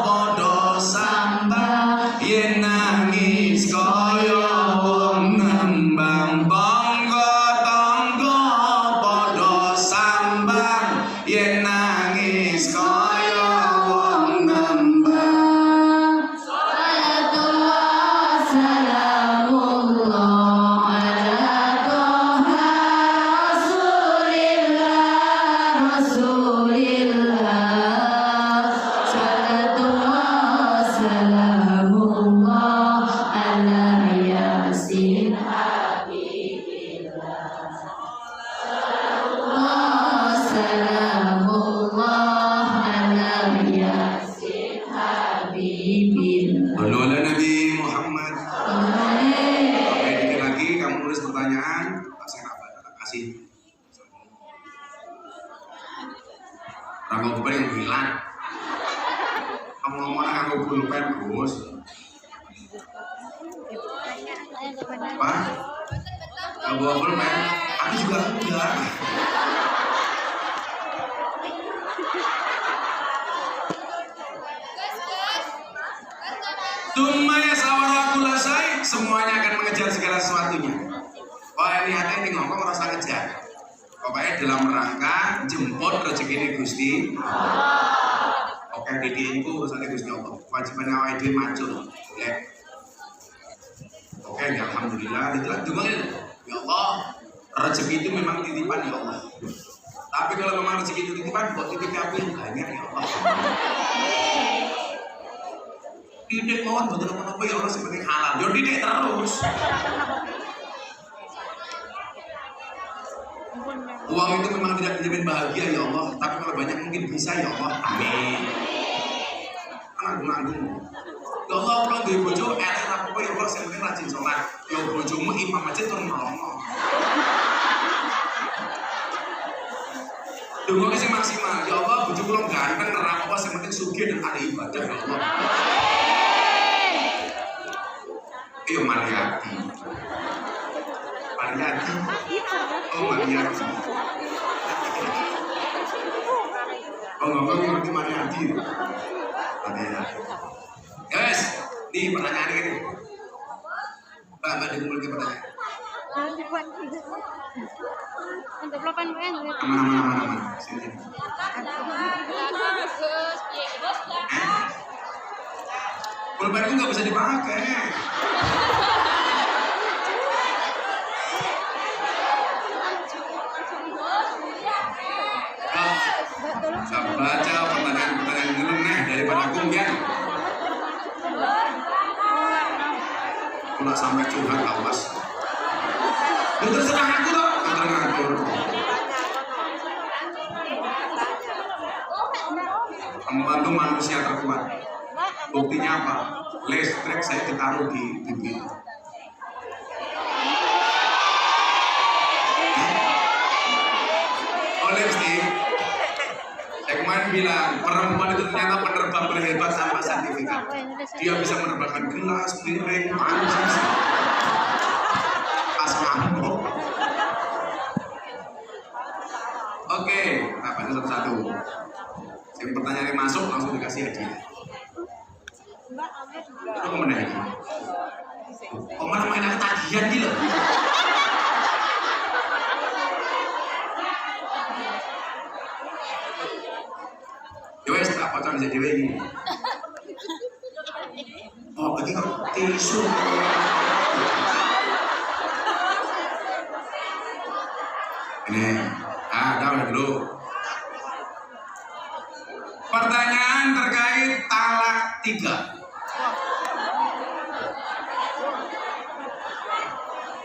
podo sambang, yen nangis kaya wong nembang. Tonggo-tonggo podo sambang, yen nangis kaya wong nembang. Sallallahu Nabi Muhammad. Oke, dikit lagi kamu nulis pertanyaan, saya kasih. Rangga pulpen yang hilang. Kamu ngomong rangga pulpen bos. Apa? Kamu bawa pulpen? Aku juga enggak. Tumanya sawarakula say, semuanya akan mengejar segala sesuatunya. Wah ini hati ini ngomong merasa ngejar. Pokoknya dalam rangka jemput rezeki ini Gusti. Oke didi itu urusannya Gusti Allah. Wajibannya awal itu macul. Oke ya alhamdulillah. Itulah juga ya Allah. Rezeki itu memang titipan ya Allah. Tapi kalau memang rezeki itu titipan, buat titipnya aku yang banyak ya Allah. Didik mohon betul apa ya Allah seperti halal. Yo didik terus. Uang itu memang tidak menjamin bahagia ya Allah, tapi kalau banyak mungkin bisa ya Allah. Amin. Agung-agung. Ya Allah, kalau di bojo elek apa ya Allah, yang penting rajin sholat. Ya bojomu imam aja turun melongo. Dungo sing maksimal. Ya Allah, bojo kula ganteng nerang apa yang penting sugih dan ada ibadah ya Allah. Iyo Mariati. Mariati. Oh Mariati. Oh ngomong ngerti Mariati. Mariati. Guys, nih pertanyaan ini. Mbak dikumpul ke pertanyaan. Aman. Sini. Pulpen itu nggak bisa dipakai. Saya baca pertanyaan nyeleneh daripada kumpian. Kalau sampai curhat awas. Itu terserah aku loh, ngatur. Membantu manusia terkuat. Buktinya apa? Listrik saya ditaruh di bibir. Oh lipstick. Saya kemarin bilang perempuan itu ternyata penerbang berhebat tanpa sertifikat. Dia bisa menerbangkan gelas, piring, panci, pas mabuk. Oke, nah baca satu-satu. Yang pertanyaan yang masuk langsung dikasih hadiah. Itu kemana lagi? Oh malah main tagihan gitu. Ya wes tak potong jadi ini. Oh, lagi kok tisu. Ini, udah dulu. Pertanyaan terkait talak 3.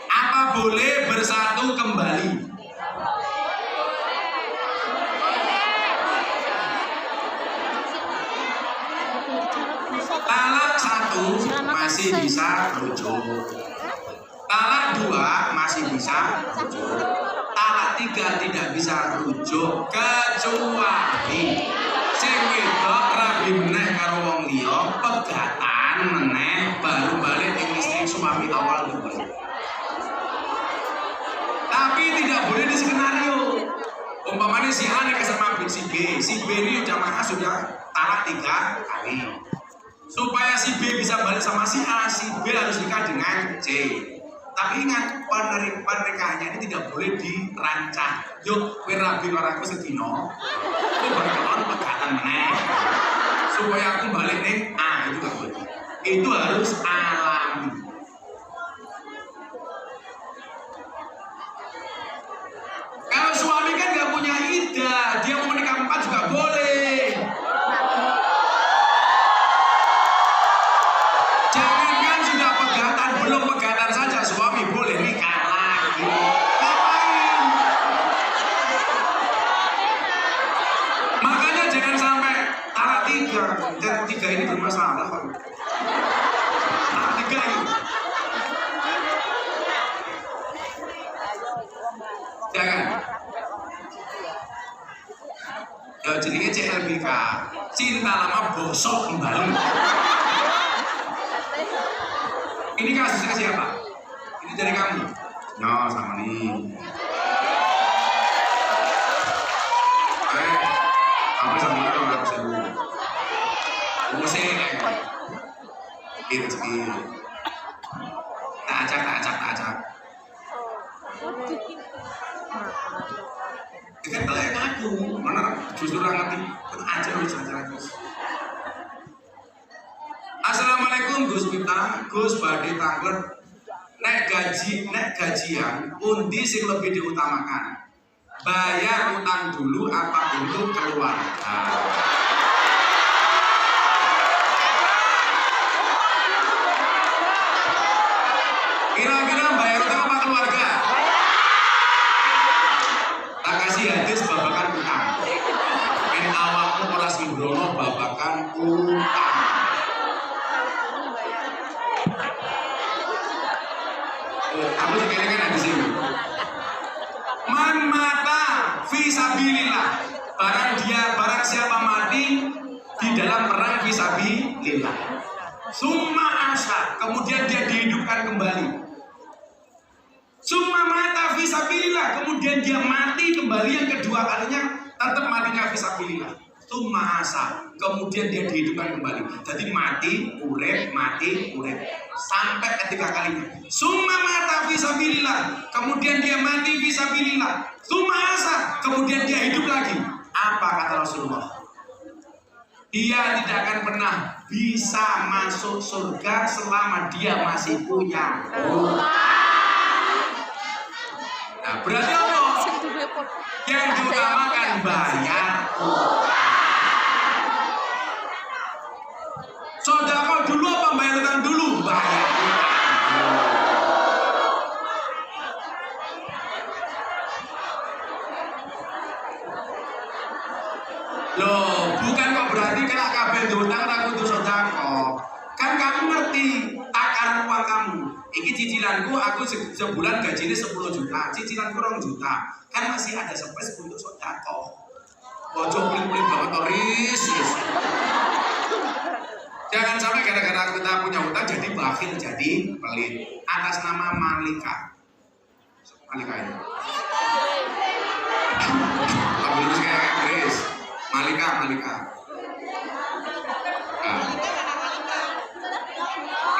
Apa boleh bersatu kembali? Talak 1 masih bisa rujuk. Talak 2 masih bisa rujuk. Talak 3 tidak bisa rujuk kecuali sing wedok rabi meneh karo wong liya, pegatan meneh baru balik ing istri suami awal dulu. Tapi tidak boleh di skenario. Umpamanya si A nikah sama si B ini jamaah sudah talak 3 kali. Supaya si B bisa balik sama si A, si B harus nikah dengan C. Tapi ingat, pernikahannya ini tidak boleh dirancang. Yuk, kowe rabi karo aku sedino, kowe bakal pegatan meneh. Supaya aku balik nih, itu gak boleh. Itu harus alami. Kalau suami kan gak punya iddah, dia mau menikah 4 juga boleh. Jangankan sudah pegatan, belum pegatan saja suami boleh nikah lagi. Ngapain? Makanya jangan sampai talak 3. Dan 3 ini bermasalah kok. Talak 3 ini. Jangan. Ya jadinya CLBK, cinta lama bosok kembali. Ini kasusnya siapa? Ini dari kamu? No, sama nih. Apa sama itu nggak bisa dulu. Musik, rezeki. Tak acak. Kan kalian aku, mana justru orang ngerti, aja terus. Assalamualaikum Gus Miftah, Gus badhe tanglet nek gajian undi sing lebih diutamakan. Bayar utang dulu apa untuk keluarga? Kira-kira bayar utang apa keluarga? Tak kasih hadis babakan utang. En awakmu ora sindrono babakan utang. Aku dikira-kira di sini. Man mata fisabilillah. Barang siapa mati di dalam perang fisabilillah. Summa asa, kemudian dia dihidupkan kembali. Summa mata fisabilillah, kemudian dia mati kembali yang kedua kalinya tetap matinya fisabilillah. Summa asa, kemudian dia dihidupkan kembali. Jadi mati, urip, sampai ketiga kalinya. Summa mata fisabilillah, kemudian dia mati fisabilillah. Summa asa, kemudian dia hidup lagi. Apa kata Rasulullah? Dia tidak akan pernah bisa masuk surga selama dia masih punya hutang. Nah, berarti apa? Yang diutamakan bayar hutang. Sedekah dulu apa bayar hutang dulu? Bayar hutang. Loh, bukan kok berarti kalau kabeh hutang ra kudu sedekah. Kan kamu ngerti takaran uang kamu. Iki cicilanku aku sebulan gajinya 10 juta, cicilanku 2 juta. Kan masih ada space untuk sedekah. Ojo pelit-pelit banget toris. Jangan sampai gara-gara kita punya hutang jadi bakhil, jadi pelit. Atas nama Malika. Malika ini. Kamu lulus kayak Grace. Malika.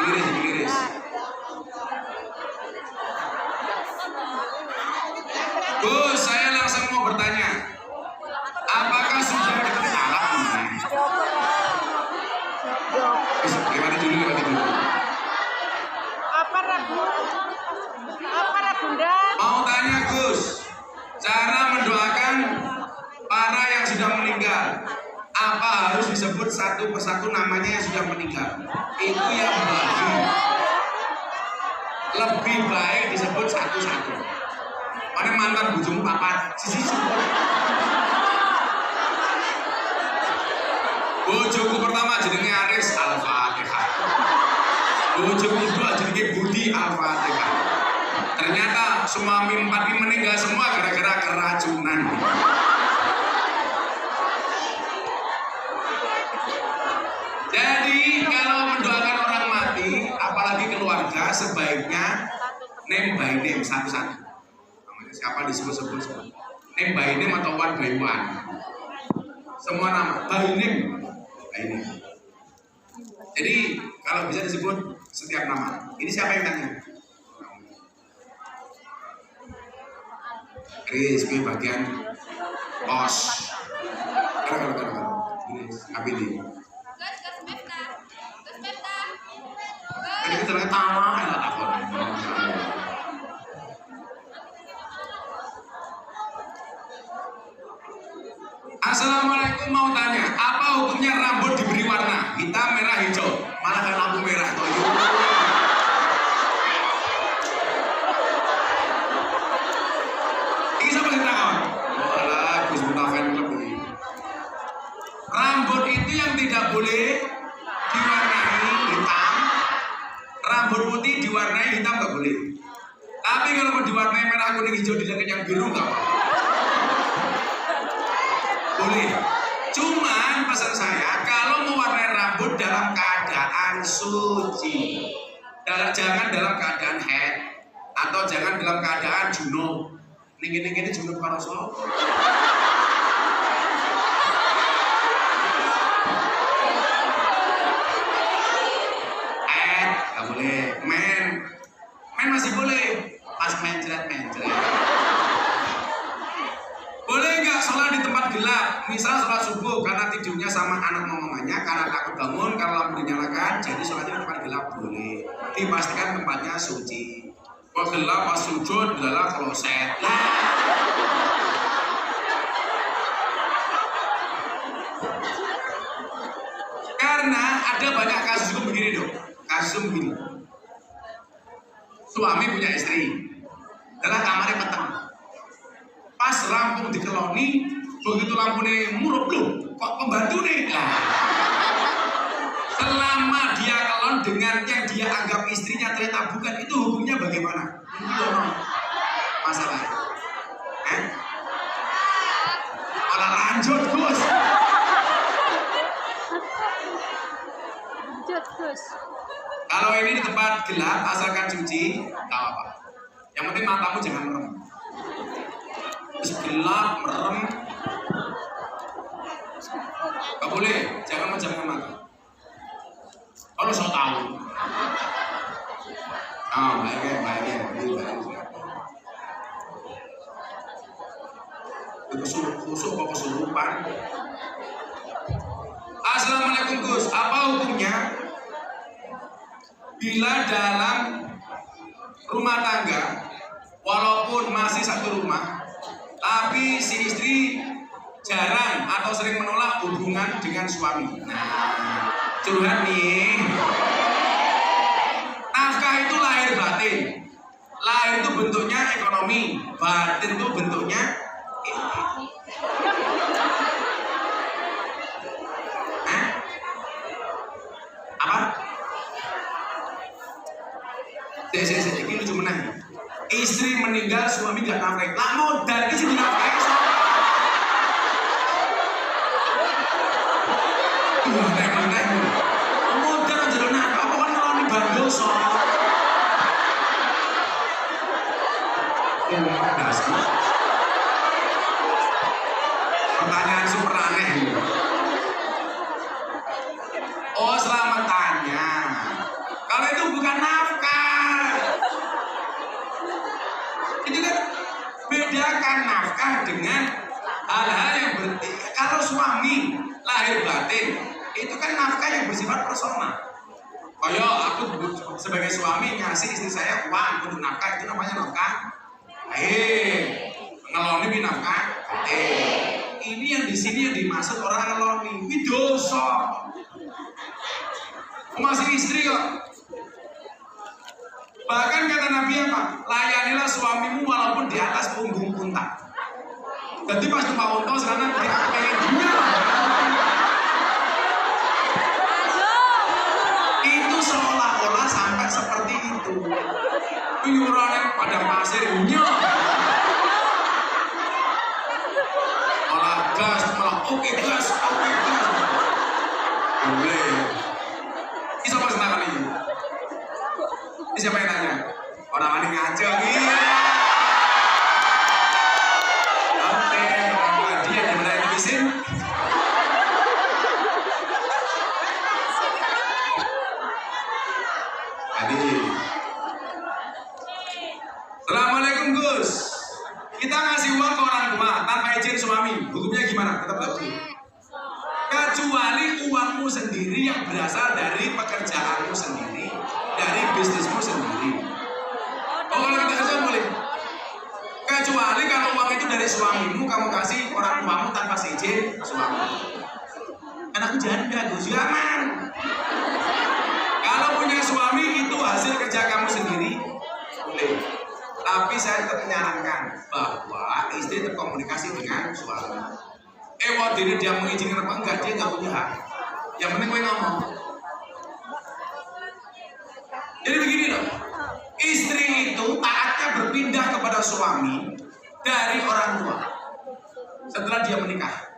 Iris. Gus, saya langsung mau bertanya. Apakah sudah alat ini? Lewati dulu. Apa Bunda? Mau tanya Gus, cara mendoakan para yang sudah meninggal. Apa harus disebut satu persatu namanya yang sudah meninggal? Itu yang lebih baik disebut satu-satu. Mana mantan bujung papat, sisi support. Bojoku pertama jenenge Aris, Al-Fatihah. Bojoku kedua jenenge Budi, Al-Fatihah. Ternyata suami 4 ini meninggal semua gara-gara keracunan. Jadi kalau mendoakan orang mati, apalagi keluarga, sebaiknya name by name satu-satu. Namanya siapa disebut-sebut. Name by name atau one by one. Semua nama by name. Jadi kalau bisa disebut setiap nama. Ini siapa yang tanya? Chris, ini bagian pos. Ini apa ini? Ini kita lagi tawa, enak takut. Assalamualaikum, mau tanya, apa hukumnya rambut diberi warna hitam, merah, hijau? Malah kayak lampu merah toh. Ini siapa cerita kawan? Walah, Gus Mutafen lebih. Rambut itu yang tidak boleh diwarnai hitam. Rambut putih diwarnai hitam nggak boleh. Tapi kalau mau diwarnai merah, kuning, hijau, dilengket yang biru nggak apa-apa. Boleh. Cuman pesan saya, kalau mewarnai rambut dalam keadaan suci, jangan dalam keadaan haid, atau jangan dalam keadaan junub. Ini junub karo sapa? Nggak boleh. Men masih boleh. Pas mencret. Boleh nggak sholat di tempat gelap? Misal sholat subuh karena tidurnya sama anak mamanya, karena takut bangun kalau lampu dinyalakan, jadi sholatnya di tempat gelap boleh. Dipastikan tempatnya suci. Kok gelap pas sujud, adalah kloset. Karena ada banyak kasus begini dong. Kasus begini. Suami punya istri, adalah kamarnya peteng. Pas rampung dikeloni, begitu lampunya murup loh, kok pembantu nih? Selama dia kelon dengan yang dia anggap istrinya ternyata bukan, itu hukumnya bagaimana? Masalah. Malah lanjut Gus. Kalau ini di tempat gelap, asalkan cuci, tak apa. Yang penting matamu jangan merem. Terus gelap, merem, gak boleh, jangan menjamkan mata. Kalau so tahu, baiknya, kusuk kok kesurupan. Assalamualaikum Gus, apa hukumnya bila dalam rumah tangga, walaupun masih satu rumah, tapi si istri jarang atau sering menolak hubungan dengan suami? Nah, curhat nih. Nafkah itu lahir batin. Lahir itu bentuknya ekonomi, batin itu bentuknya apa? Ini lucu menang. Istri meninggal, suami gak nafkah. Lah modal ini sih dinafkahi. Modal aja lo nafkah. Apa kan kalau dibantu so? Pertanyaan super aneh. Oh, selamat tanya. Kalau itu bukan nafkah. Itu kan bedakan kasih istri saya uang untuk nafkah, itu namanya nafkah. Ngeloni nafkah. Ini yang di sini yang dimaksud orang ngeloni, ini dosa. Masih istri kok. Bahkan kata Nabi apa? Layanilah suamimu walaupun di atas punggung unta. Jadi pas numpak unta sekarang dia pengen dunia. Itu seolah-olah sampai seperti itu. Iurannya pada pasir dunia. Malah gas, malah oke gas. Boleh. Ini siapa yang tanya ini? Ini siapa yang tanya? Orang paling ngaco gitu. Oke, orang dia yang mulai netizen. Assalamualaikum Gus. Kita ngasih uang ke orang tua tanpa izin suami, hukumnya gimana? Tetap boleh. Kecuali uangmu sendiri yang berasal dari pekerjaanmu sendiri, dari bisnismu sendiri. Oh, kalau kita kerja boleh. Kecuali kalau uang itu dari suamimu, kamu kasih orang tuamu tanpa seizin suami. Kan aku janda, Gus, ya aman. Kalau punya suami itu hasil kerja kamu sendiri, boleh. Tapi saya tetap menyarankan bahwa istri berkomunikasi dengan suami. Waktu ini dia mengizinkan apa enggak, dia nggak punya hak. Yang penting gue ngomong. Jadi begini loh, istri itu taatnya berpindah kepada suami dari orang tua setelah dia menikah.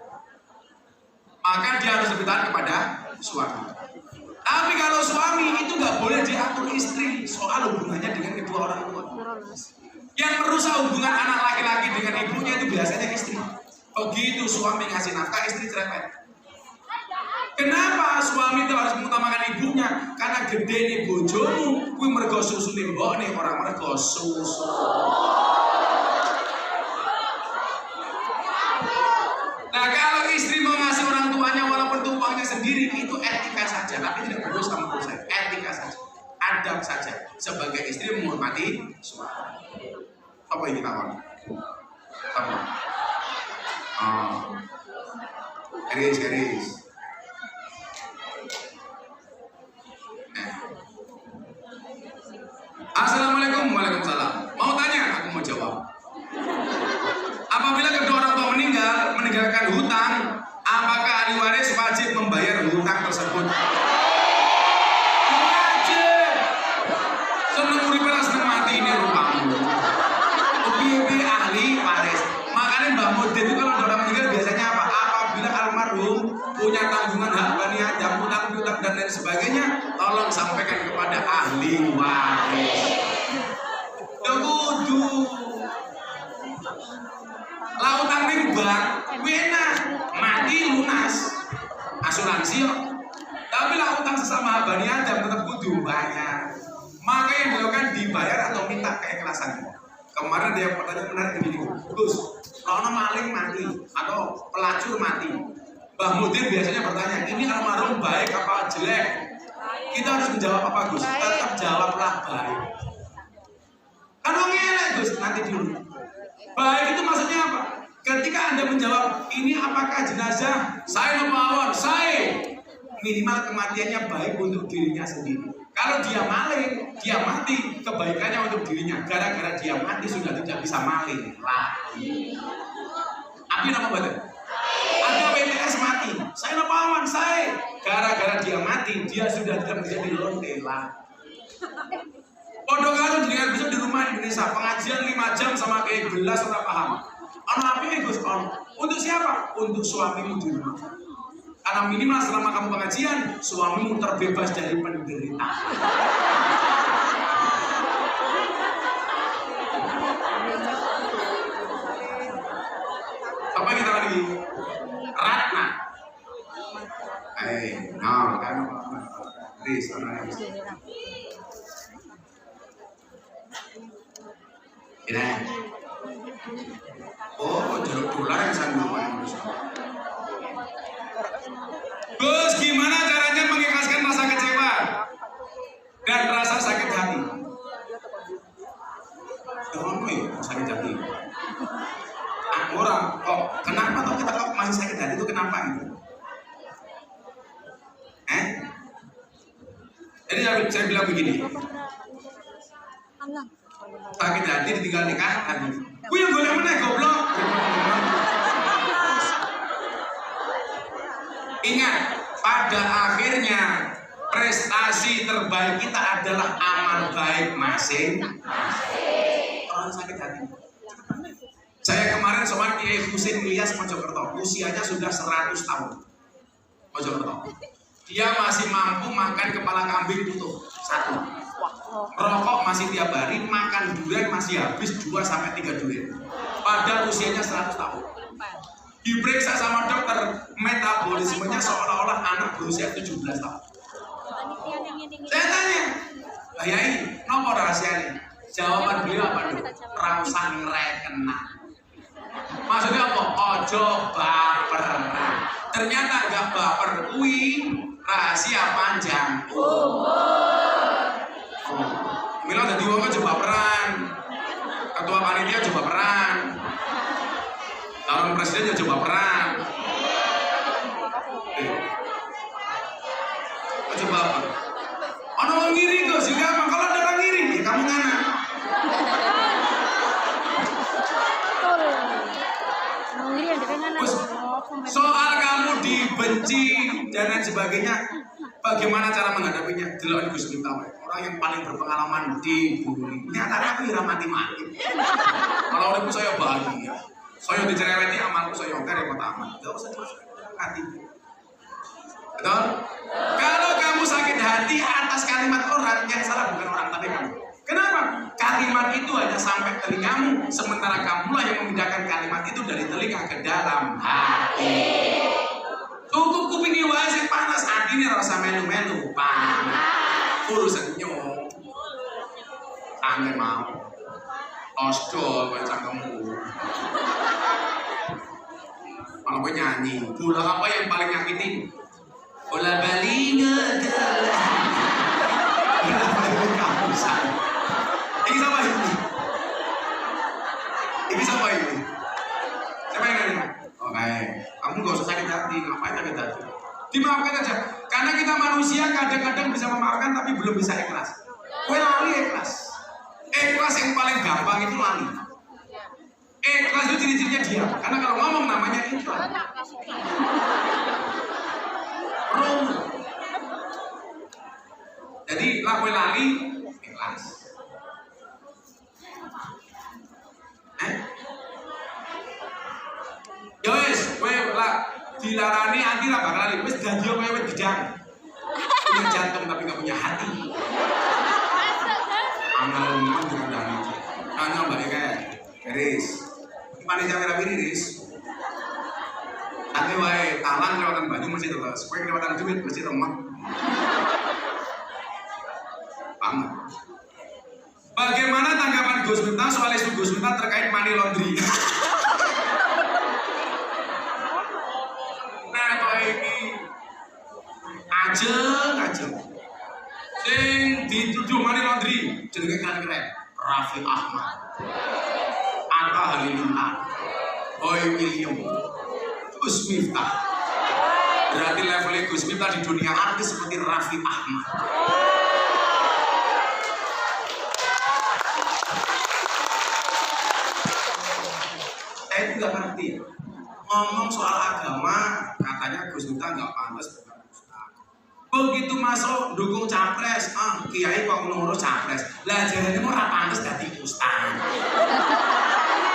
Maka dia harus lebih taat kepada suami. Tapi kalau suami itu nggak boleh diatur istri soal hubungannya dengan kedua orang tua. Yang merusak hubungan anak laki-laki dengan ibunya itu biasanya istri. Begitu suami ngasih nafkah, istri cerewet. Kenapa suami itu harus mengutamakan ibunya? Karena gede nih bojomu, kuwi mergo susu mbok nih, orang mergo susu. Nah, kalau istri mau ngasih orang tuanya walaupun itu uangnya sendiri, itu etika saja, tapi tidak perlu sama saya. Etika saja, adab saja. Sebagai istri menghormati suami. Apa yang kita lakukan? Apa? Garis. Assalamualaikum. Waalaikumsalam. Mau tanya? Aku mau jawab. Apabila kedua orang tua meninggalkan hutang, apakah ahli waris wajib membayar hutang tersebut? Wajib. Seneng uripe seneng mati ini rupamu. Piye ahli waris. Makanya Mbak Modin itu kalau orang meninggal biasanya apa? Apabila almarhum punya tanggungan hak bani adam, hutang dan lain sebagainya, tolong sampaikan kepada ahli waris. Kudu lautan rimbang, wena mati lunas asuransi yo. Tapi lautan sesama bani adam tetap kudu bayar. Maka yang dilakukan dibayar atau minta keikhlasan. Kemarin dia pertanyaan menarik begini, Gus, kalau maling mati atau pelacur mati, Mbah Mudin biasanya bertanya, ini almarhum baik apa jelek? Kita harus menjawab apa Gus? Tetap jawablah baik. Kan ngelak Gus, nanti dulu. Baik itu maksudnya apa? Ketika Anda menjawab, ini apakah jenazah? Saya melawan, saya. Minimal kematiannya baik untuk dirinya sendiri. Kalau dia maling, dia mati, kebaikannya untuk dirinya. Gara-gara dia mati sudah tidak bisa maling lagi. Apa nama betul? Ada WTS mati, saya pahlawan saya. Gara-gara dia mati, dia sudah tidak menjadi lonte lagi. Pondok karo dengan bisa di rumah Indonesia, pengajian 5 jam sama kayak gelas orang paham. Apa yang Gus on? Untuk siapa? Untuk suamimu di rumah. Karena minimal selama kamu pengajian, suamimu terbebas dari penderitaan. Apa kita lagi? Ratna. Kan? Please, ini. Oh, jeruk dolar yang sanggup. Gus, gimana caranya mengikhlaskan rasa kecewa dan rasa sakit hati? Ngono ya sakit hati. Orang kok kenapa kok kita kok masih sakit hati itu kenapa gitu? Jadi saya bilang begini, sakit hati ditinggal nikah lagi. Ku yang golek meneh goblok. Ingat, pada akhirnya prestasi terbaik kita adalah amal baik masing. Orang sakit hati. Saya kemarin sama Kiai Husin Ilyas Mojokerto, usianya sudah 100 tahun. Mojokerto. Dia masih mampu makan kepala kambing utuh satu. Merokok masih tiap hari, makan durian masih habis 2-3 durian. Padahal usianya 100 tahun. Diperiksa sama dokter, metabolismenya seolah-olah anak berusia 17 tahun. Saya tanya, Yai, nopo rahasianya? Jawaban beliau apa dulu? Rausan rekena. Maksudnya apa? Ojo baper. Ternyata enggak baper. Rahasia panjang umur. Mila dadi wong coba peran. Ketua panitia coba peran. Calon presiden coba peran. Coba apa? Ono wong ngiri kok sih gampang. Kalau ada orang ngiri, ya kamu ngana. Soal kamu dibenci dan lain sebagainya, bagaimana cara menghadapinya? Delok Gus Miftah, orang yang paling berpengalaman dibully. Nyatanya aku ora mati-mati. Kalau uripku saya bahagia. Saya dicereweti amalku saya oke repot amat. Enggak usah hati. Betul? Kalau kamu sakit hati atas kalimat orang, yang salah bukan orang tapi kamu. Kenapa? Kalimat itu hanya sampai telingamu, sementara kamulah yang memindahkan kalimat itu dari telinga ke dalam hati. Cukup kuping wae sing panas, atine rasa melu-melu, panas. Full senyum. Angin mau. Osdo kowe cangkemmu. Kalau gue nyanyi, bola apa yang paling nyakitin? Bola bali ngegelah. Bola bali kapusan. Ini sama ini. Ini sama ini. Siapa yang nanya? Oke, kamu gak usah sakit hati. Ngapain sakit hati? Dimaafkan aja. Karena kita manusia kadang-kadang bisa memaafkan tapi belum bisa ikhlas. Kue lali ikhlas. Ikhlas yang paling gampang itu lali. Ikhlas itu ciri-cirinya diam. Karena kalau ngomong namanya ikhlas. Rom. Jadi kue lali ikhlas. Ya wis, kowe lah dilarani anti ra bakal lali. Wis janji kowe wis gedang. Punya jantung tapi enggak punya hati. Amal memang dikandani. Nanya Mbak Eka, Riz. Panitia Merah Riz. Nanti wae talang lewatan Banyu mesti terus. Kowe lewatan duit mesti remah. Paham? Bagaimana tanggapan Gus Miftah soal isu Gus Miftah terkait money laundry? Nah, kok ini ajeng. Sing dituduh money laundry jenenge keren-keren. Raffi Ahmad, Atta Halilintar, Boy William, Gus Miftah. Berarti levelnya Gus Miftah di dunia artis seperti Raffi Ahmad. Saya itu nggak ngerti. Ngomong soal agama, katanya Gus Miftah nggak pantas bukan ustaz. Begitu masuk dukung capres, kiai kok ngurus capres. Lah jadi mau pantas jadi ustaz.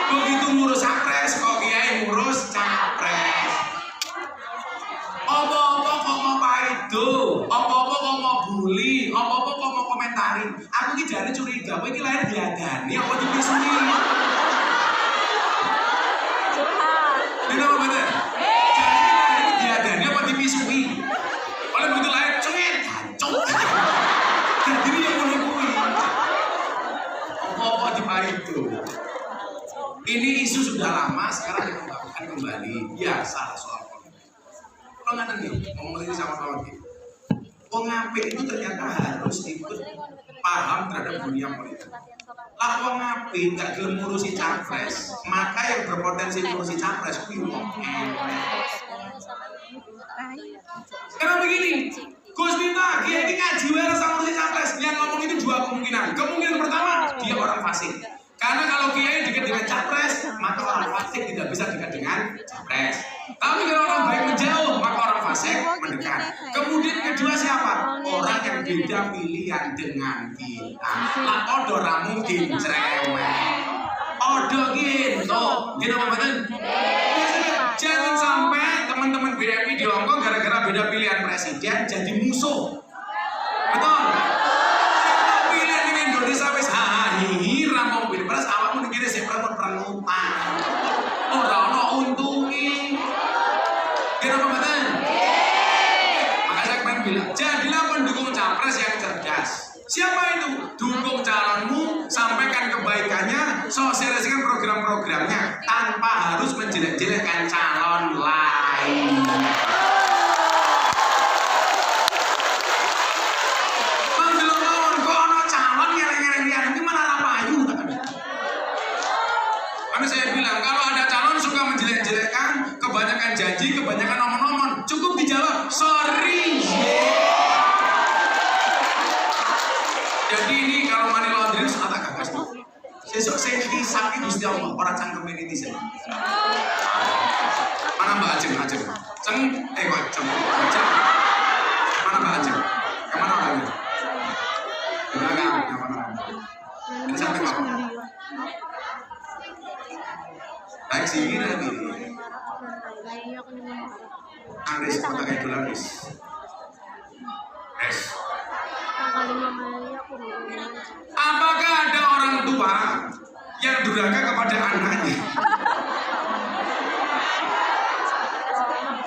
Begitu ngurus capres, kok kiai ngurus capres. Apa-apa kok mau paido, apa-apa kok mau bully, apa-apa kok mau komentarin. Aku ki jane curiga, kowe iki lahir diadani apa dipisuni? Ini apa bener? Jadi lahir diadani apa dipisui? Oleh begitu lahir cengit, hancur. Jadi ini yang ngono kuwi. Apa-apa dipaido. Ini isu sudah lama, sekarang dikembangkan kembali. Biasa soal politik. Kalau nggak nanti ngomong ini sama-sama gitu. Pengapik itu ternyata harus ikut paham terhadap dunia politik. Lah wong apik gak gelem ngurusi capres, maka yang berpotensi ngurusi capres kuwi wong elek. Karena begini, Gus Miftah, dia ini ngaji wae rasa ngurusi capres. Yang ngomong itu dua kemungkinan. Kemungkinan pertama, dia orang fasik. Karena kalau kiai dekat dengan capres, maka orang fasik tidak bisa dekat dengan capres. Tapi kalau orang baik menjauh, maka orang fasik mendekat. Kemudian kedua siapa? Orang yang beda pilihan dengan kita. Lah odo ra mungkin cerewet. Odo gitu. Gini apa betul? Jangan sampai teman-teman BMI di Hongkong gara-gara beda pilihan presiden jadi musuh. Betul? Pilihan di Indonesia wis hihi rampung pilpres awakmu ngene sik perang utang. Ora ono untunge. Kenapa betul? Maka saya kemarin bilang, jadilah pendukung capres yang cerdas. Siapa itu? Dukung calonmu, sampaikan kebaikannya, sosialisasikan program-programnya tanpa harus menjelek-jelekkan calon lain. Manggelon kok ono calon nyeleng-nyeleng lian gimana rapayu? Karena saya bilang kalau ada calon suka menjelek-jelekkan, kebanyakan janji, kebanyakan omong-omong, cukup dijawab sorry. Jadi ini kalau money laundering sudah tak gagas tuh. Sesuk sing hisab iki Gusti Allah, ora cangkeme netizen. Mana Mbak Ajeng? Ceng, kok ceng. Mana Mbak Ajeng? Kemana orangnya? Di belakang, kemana? Ini sampai apa? Baik sih ini lagi. Andres kota kayak dolar bis. Apakah ada orang tua yang durhaka kepada anaknya?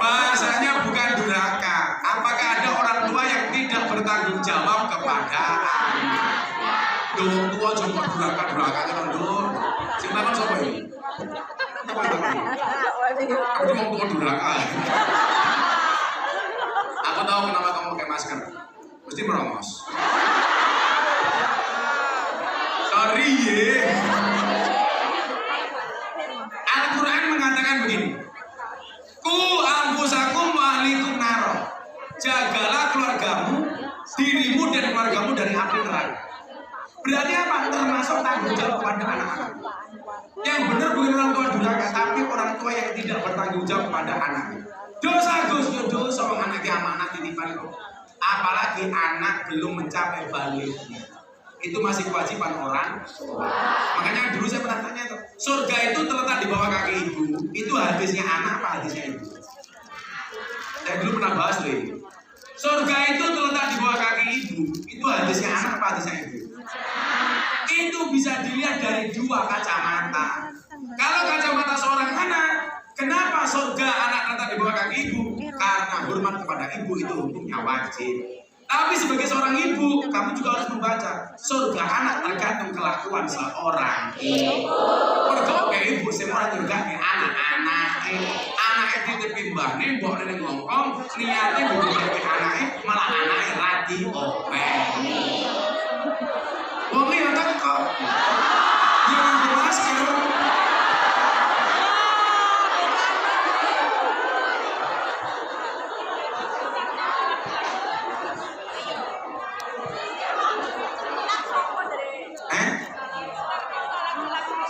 Bahasanya bukan durhaka. Apakah ada orang tua yang tidak bertanggung jawab kepada anak? Dong tua cuma durhaka kan dong. Cinta kan siapa ini? Aku mau tua durhaka. Aku tahu kenapa kamu pakai masker. Mesti merongos. Sorry ya. Al-Quran mengatakan begini. Ku anfusakum wa ahlikum naro. Jagalah keluargamu, dirimu dan keluargamu dari api neraka. Berarti apa? Termasuk tanggung jawab kepada anak-anak. Yang benar bukan orang tua durhaka, tapi orang tua yang tidak bertanggung jawab pada anaknya. Dosa Gus, dosa orang anaknya amanat titipan kok. Apalagi anak belum mencapai baliknya, itu masih kewajiban orang tua. Makanya dulu saya pernah tanya tuh, surga itu terletak di bawah kaki ibu. Itu hadisnya anak apa hadisnya ibu? Saya dulu pernah bahas loh ini. Surga itu terletak di bawah kaki ibu. Itu hadisnya anak apa hadisnya ibu? Itu bisa dilihat dari dua kacamata. Kalau kacamata seorang anak, kenapa surga anak terletak di bawah kaki ibu? Karena hormat kepada ibu itu hukumnya wajib. Tapi sebagai seorang ibu, kamu juga harus membaca surga anak tergantung kelakuan seorang ibu. Kalau kayak ibu, semua juga kayak anak-anak. Anak itu ditimbang nih, bawa dari ngomong, niatnya bukan dari anaknya, malah anaknya rati openi. Wong ini tak kok. Yang bermasker.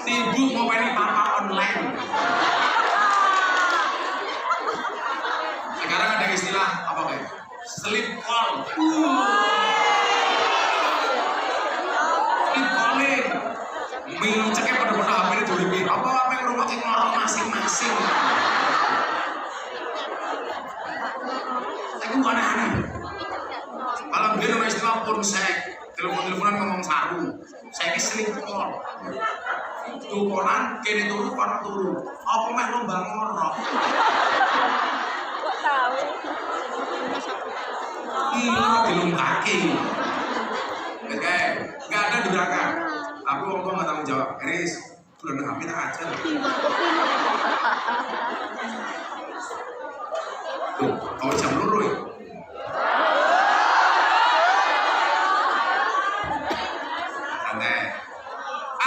Sibuk mau main papa online. Sekarang ada istilah apa kayak sleep call. Sleep calling. Ceknya pada HP ini dulu ini. Apa yang rumah ngorong masing-masing. Saya itu aneh-aneh. Malam dia nama istilah ponsek. Telepon-teleponan ngomong sarung. Saya ini sleep call. Dukonan kene turu kono turu. Apa meh lomba ngorok? Kok tahu? Iya, dilungkake. Oke, enggak ada durhaka. Tapi wong tua enggak tanggung jawab. Eris, bulan HP tak ajar. Tuh, kau jam loro ya?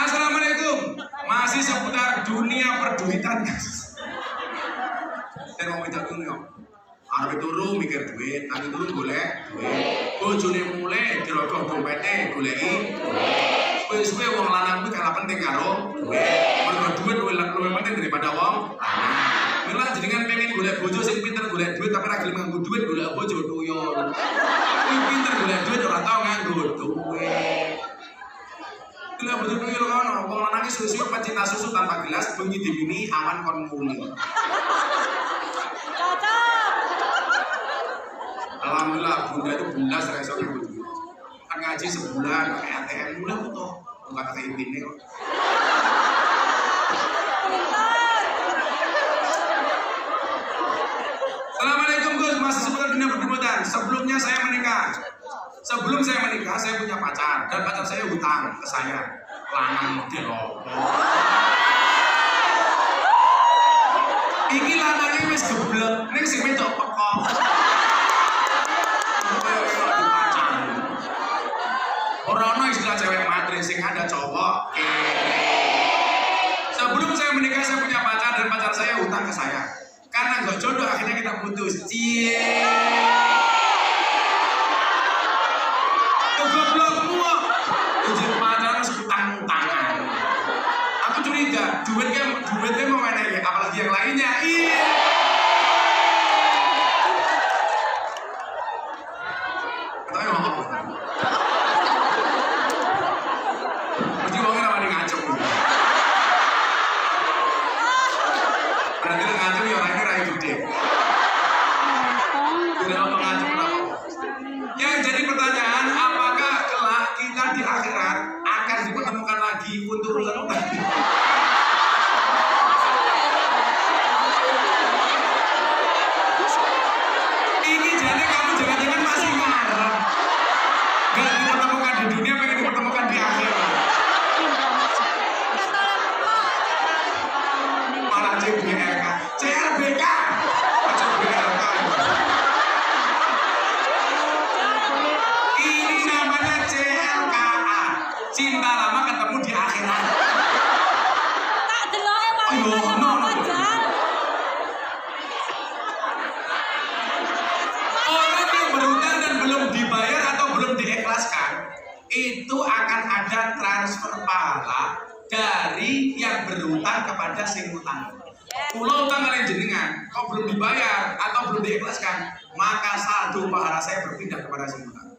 Assalamualaikum. Masih seputar dunia perduitan. Dan mau minta dunia. Arep turu mikir duit, tapi turu golek duit. Bojone mulai dirogoh dompete goleki duit. Suwe-suwe wong lanang kuwi kalah penting karo duit. Mergo duit luwih penting daripada wong lanang. Mila jenengan pengen golek bojo sing pinter golek duit tapi ra gelem nganggo duit golek bojo tuyul. Kuwi pinter golek duit ora tau nganggo duit. Gila bojo tuyul kono, wong lanang iki susu pecinta susu tanpa gelas bengi dibini awan kon muni. Alhamdulillah bunda itu belas resok ibu kan ngaji sebulan pakai ATM mulai butuh bukan pakai impinnya kok. Assalamualaikum Gus, masih seputar dunia perduitan. Sebelum saya menikah saya punya pacar dan pacar saya hutang ke saya lanang model loh. Iki lanangnya wis geblek ning sing wedok pekok. Orang istilah cewek matri sing ada cowok. Sebelum saya menikah saya punya pacar dan pacar saya hutang ke saya. Karena gak jodoh akhirnya kita putus. Cie. Kegoblok semua. Ujian pacaran utang-utangan. Aku curiga duitnya mau mana ya? Apalagi yang lainnya. Iya. Katanya ngomong. Untuk urusan utang. Ini jadi kamu jangan-jangan masih ngarep. Gak dipertemukan di dunia, pengen dipertemukan di akhirat. Malah CBRK, CLBK, CBRK. Ini namanya CLKA, cinta lama ketemu di akhirat. Tak deloke paling pacar. Orang yang berhutang dan belum dibayar atau belum diikhlaskan, itu akan ada transfer pahala dari yang berhutang kepada sing hutang. Pulau utang kalian jenengan, kok belum dibayar atau belum diikhlaskan, maka saldo pahala saya berpindah kepada sing hutang.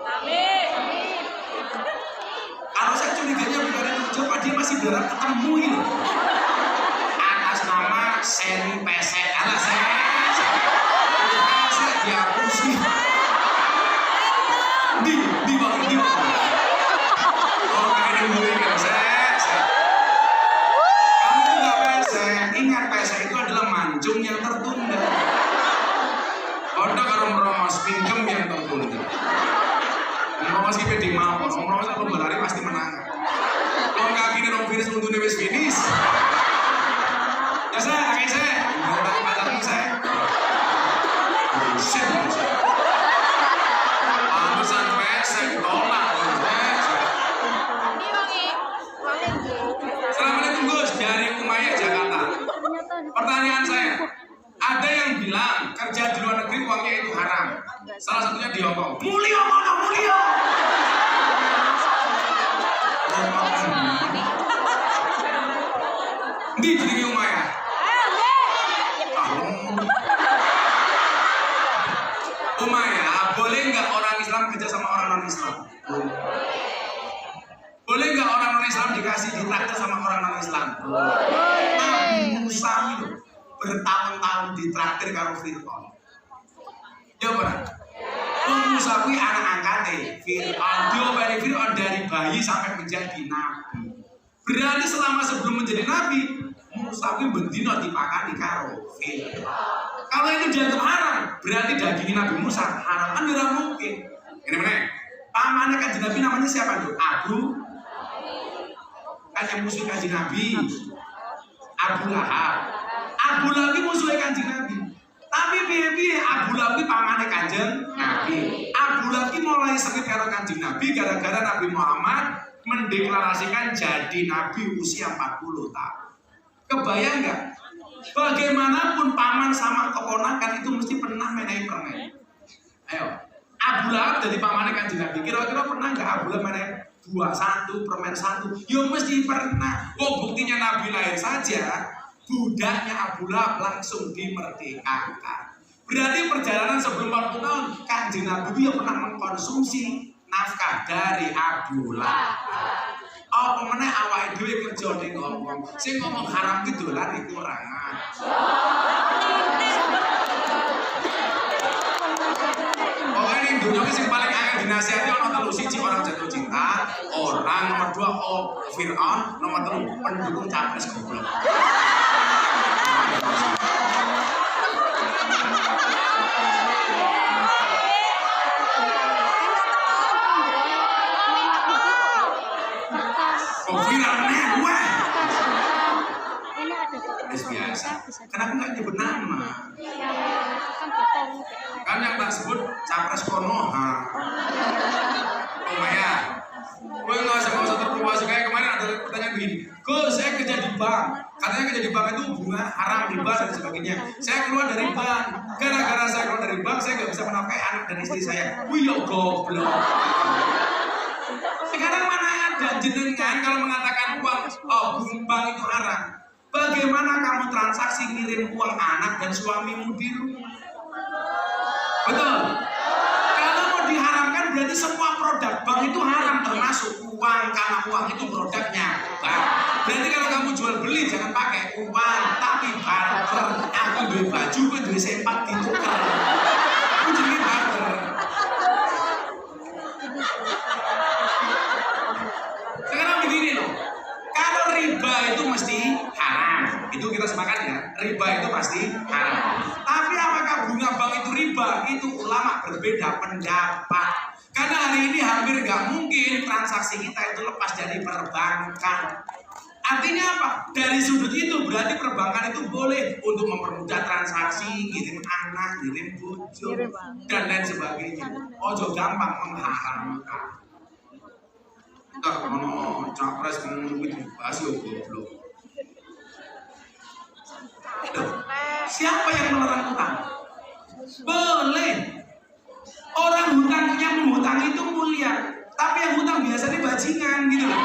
Amin. Kalau saya curiganya bukan itu, coba dia masih berharap ketemu ini. Atas nama Seri Pesek, alah saya dihapus nih. Di bawah. Oh kayak ini kan saya. Kamu juga pesek, ingat pesek itu adalah mancung yang tertunda. Ada kalau meromos pinjem yang tertunda. Meromos kita di mau, meromos kalau berlari pasti menang. Kalau kaki ini dong finish untuk wis finish. Ya saya, kakek saya, mau tak pacaran saya. Shit, Anusan pesek tolak. Assalamualaikum Gus, dari Umayyah Jakarta. Pertanyaan saya, ada yang bilang kerja di luar negeri uangnya itu haram. Salah satunya di Hongkong. Mulio mana mulio? Di jadi Umayyah. Umayyah, boleh nggak orang Islam kerja sama orang non Islam? Boleh nggak orang non Islam dikasih ditraktir sama orang non Islam? Nabi Musa itu bertahun-tahun ditraktir karo Fir'aun. Coba, Musa kuwi anak angkatnya Fir'aun. Diobari Fir'aun dari bayi sampai menjadi nabi. Berarti selama sebelum menjadi nabi, Musa kuwi bendino dipakani karo Fir'aun. Kalau itu dianggap haram, berarti daging Nabi Musa haram kan tidak mungkin. Ini mana? Pamannya kanjeng Nabi namanya siapa tuh? Abu. Kan yang musuh kanjeng Nabi. Abu Lahab. Abu Lahab itu musuh kanjeng Nabi. Tapi piye Abu Lahab itu pamannya kanjeng Nabi. Abu Lahab itu mulai sakit karo kanjeng Nabi gara-gara Nabi Muhammad mendeklarasikan jadi nabi usia 40 tahun. Kebayang nggak? Bagaimanapun paman sama keponakan itu mesti pernah main permen. Ayo, Abu Lahab jadi pamannya kan Nabi. Kira-kira pernah nggak Abu Lahab main buah satu, permen satu? Yo mesti pernah. Oh buktinya Nabi lahir saja, budaknya Abu Lahab langsung dimerdekakan. Berarti perjalanan sebelum 40 tahun, Kanjeng Nabi itu ya pernah mengkonsumsi nafkah dari Abu Lahab. Oh, pemene awake dhewe kerja ning ngomong. Sing ngomong haram ki dolan iku ora pokoknya ning dunia ki sing paling angel dinasihati ana telu. Siji orang jatuh cinta, orang nomor 2 Fir'aun, nomor 3 pendukung capres goblok. Kenapa nggak nyebut nama? Kan yang tak sebut capres Konoha. Oh ya, gue nggak usah terprovokasi kayak kemarin ada pertanyaan begini. Gus, saya kerja di bank. Katanya kerja di bank itu bunga haram, riba dan sebagainya. Saya keluar dari bank. Gara-gara saya keluar dari bank, saya nggak bisa menafkahi anak dan istri saya. Wih, yo goblok. Sekarang mana ada jenengan kalau mengatakan uang bank itu haram? Bagaimana kamu transaksi ngirim uang anak dan suamimu di rumah? Betul. Kalau mau diharamkan berarti semua produk bank itu haram, termasuk uang, karena uang itu produknya bank. Berarti kalau kamu jual beli jangan pakai uang, tapi barter. Aku beli baju, gue beli sempak ditukar. Aku jadi barter. Sekarang begini loh. Kalau riba itu mesti haram, itu kita sepakat ya. Riba itu pasti haram. Tapi apakah bunga bank itu riba? Itu ulama berbeda pendapat. Karena hari ini hampir nggak mungkin transaksi kita itu lepas dari perbankan. Artinya apa? Dari sudut itu berarti perbankan itu boleh untuk mempermudah transaksi, ngirim anak, ngirim bojo, dan lain sebagainya. Ojo gampang mengharamkan. Tak ono capres ngomong itu bahas yo goblok. Siapa yang melarang utang? Boleh. Orang hutang yang menghutang itu mulia, tapi yang hutang biasanya bajingan gitu loh.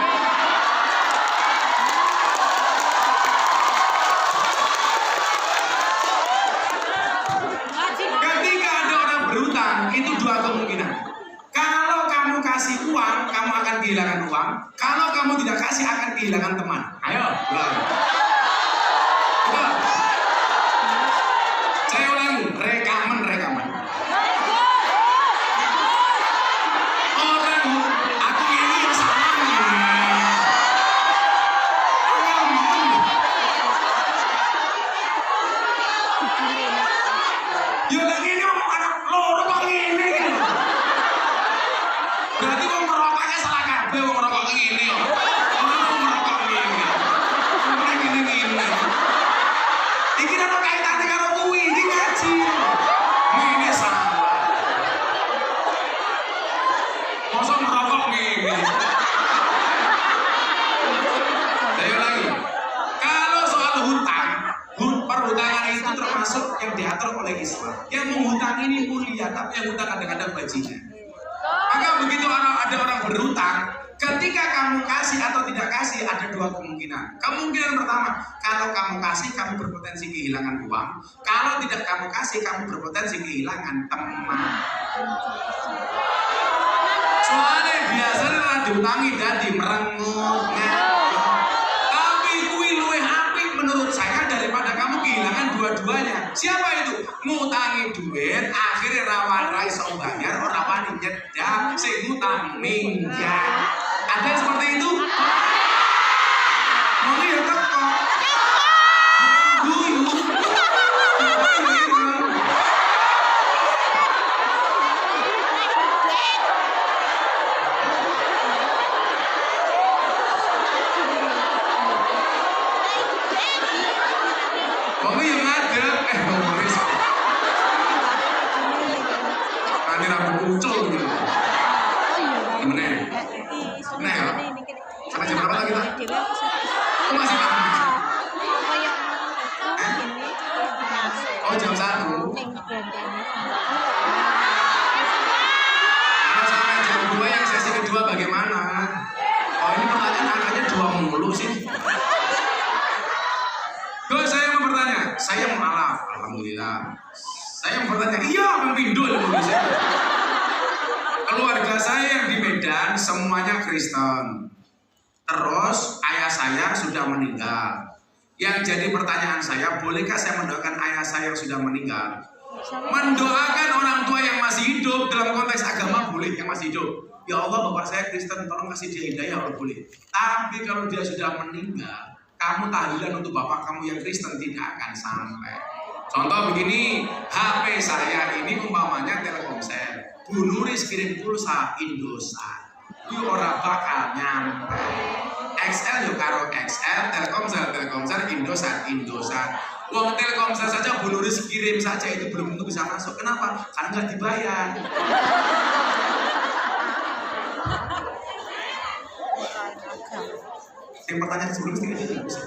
Ketika ada orang berhutang, itu dua kemungkinan. Kalau kamu kasih uang, kamu akan kehilangan uang. Kalau kamu tidak kasih, akan kehilangan teman. Ayo, ulang. Saya ulangi, rekaman. Orang, aku ini yang salah. Ya lagi ini anak loro kok ngene iki. Berarti wong merokoknya salah kabeh wong merokok ngene kok. Wong merokok ngene. Wong ngene. Iki ana kaitane karo kuwi, iki ngaji. Ngene salah. Mosok merokok ngene. Ayo lagi. Kalau soal hutang, perhutangan itu termasuk yang diatur oleh Islam. Yang menghutang ini mulia, tapi yang hutang kadang-kadang bajingan. Maka begitu ada orang berhutang, ketika kamu kasih atau tidak kasih ada dua kemungkinan. Kemungkinan pertama, kalau kamu kasih kamu berpotensi kehilangan uang. Kalau tidak kamu kasih kamu berpotensi kehilangan teman. Soalnya biasanya orang diutangi jadi merengut. Tapi kuwi luwih apik menurut saya daripada kamu kehilangan dua-duanya. Siapa itu? Ngutangi duit, akhirnya rawan iso bayar, ora wani nyedak, sing ngutang minggat. Ada yang seperti itu? Mau ya teko. Guyu. Mau yang ngadep, Boris. Nanti rambut muncul gitu. Gimana ya? Nah ya. berapa kita? Kok masih lama? Oh jam 1. Kalau sampai jam 2 yang sesi kedua bagaimana? Oh ini pertanyaan angkanya 2 mulu sih. Gus, saya mau bertanya. Saya mau alaf, alhamdulillah. Saya mau bertanya, iya Bang Pindul Indonesia. Keluarga saya yang di Medan semuanya Kristen. Terus ayah saya sudah meninggal. Yang jadi pertanyaan saya, bolehkah saya mendoakan ayah saya yang sudah meninggal? Mendoakan orang tua yang masih hidup dalam konteks agama boleh, yang masih hidup. Ya Allah, bapak saya Kristen, tolong kasih dia hidayah, Allah boleh. Tapi kalau dia sudah meninggal, kamu tahlilan untuk bapak kamu yang Kristen tidak akan sampai. Contoh begini, HP saya ini umpamanya Telkomsel. Bu Nuris kirim pulsa Indosat. Kuwi ora bakal nyampe. XL yo karo XL, Telkomsel, Indosat. Wong Telkomsel saja Bu Nuris kirim saja itu belum tentu bisa masuk. Kenapa? Karena nggak dibayar. Yang pertanyaan sebelum ini aja bisa.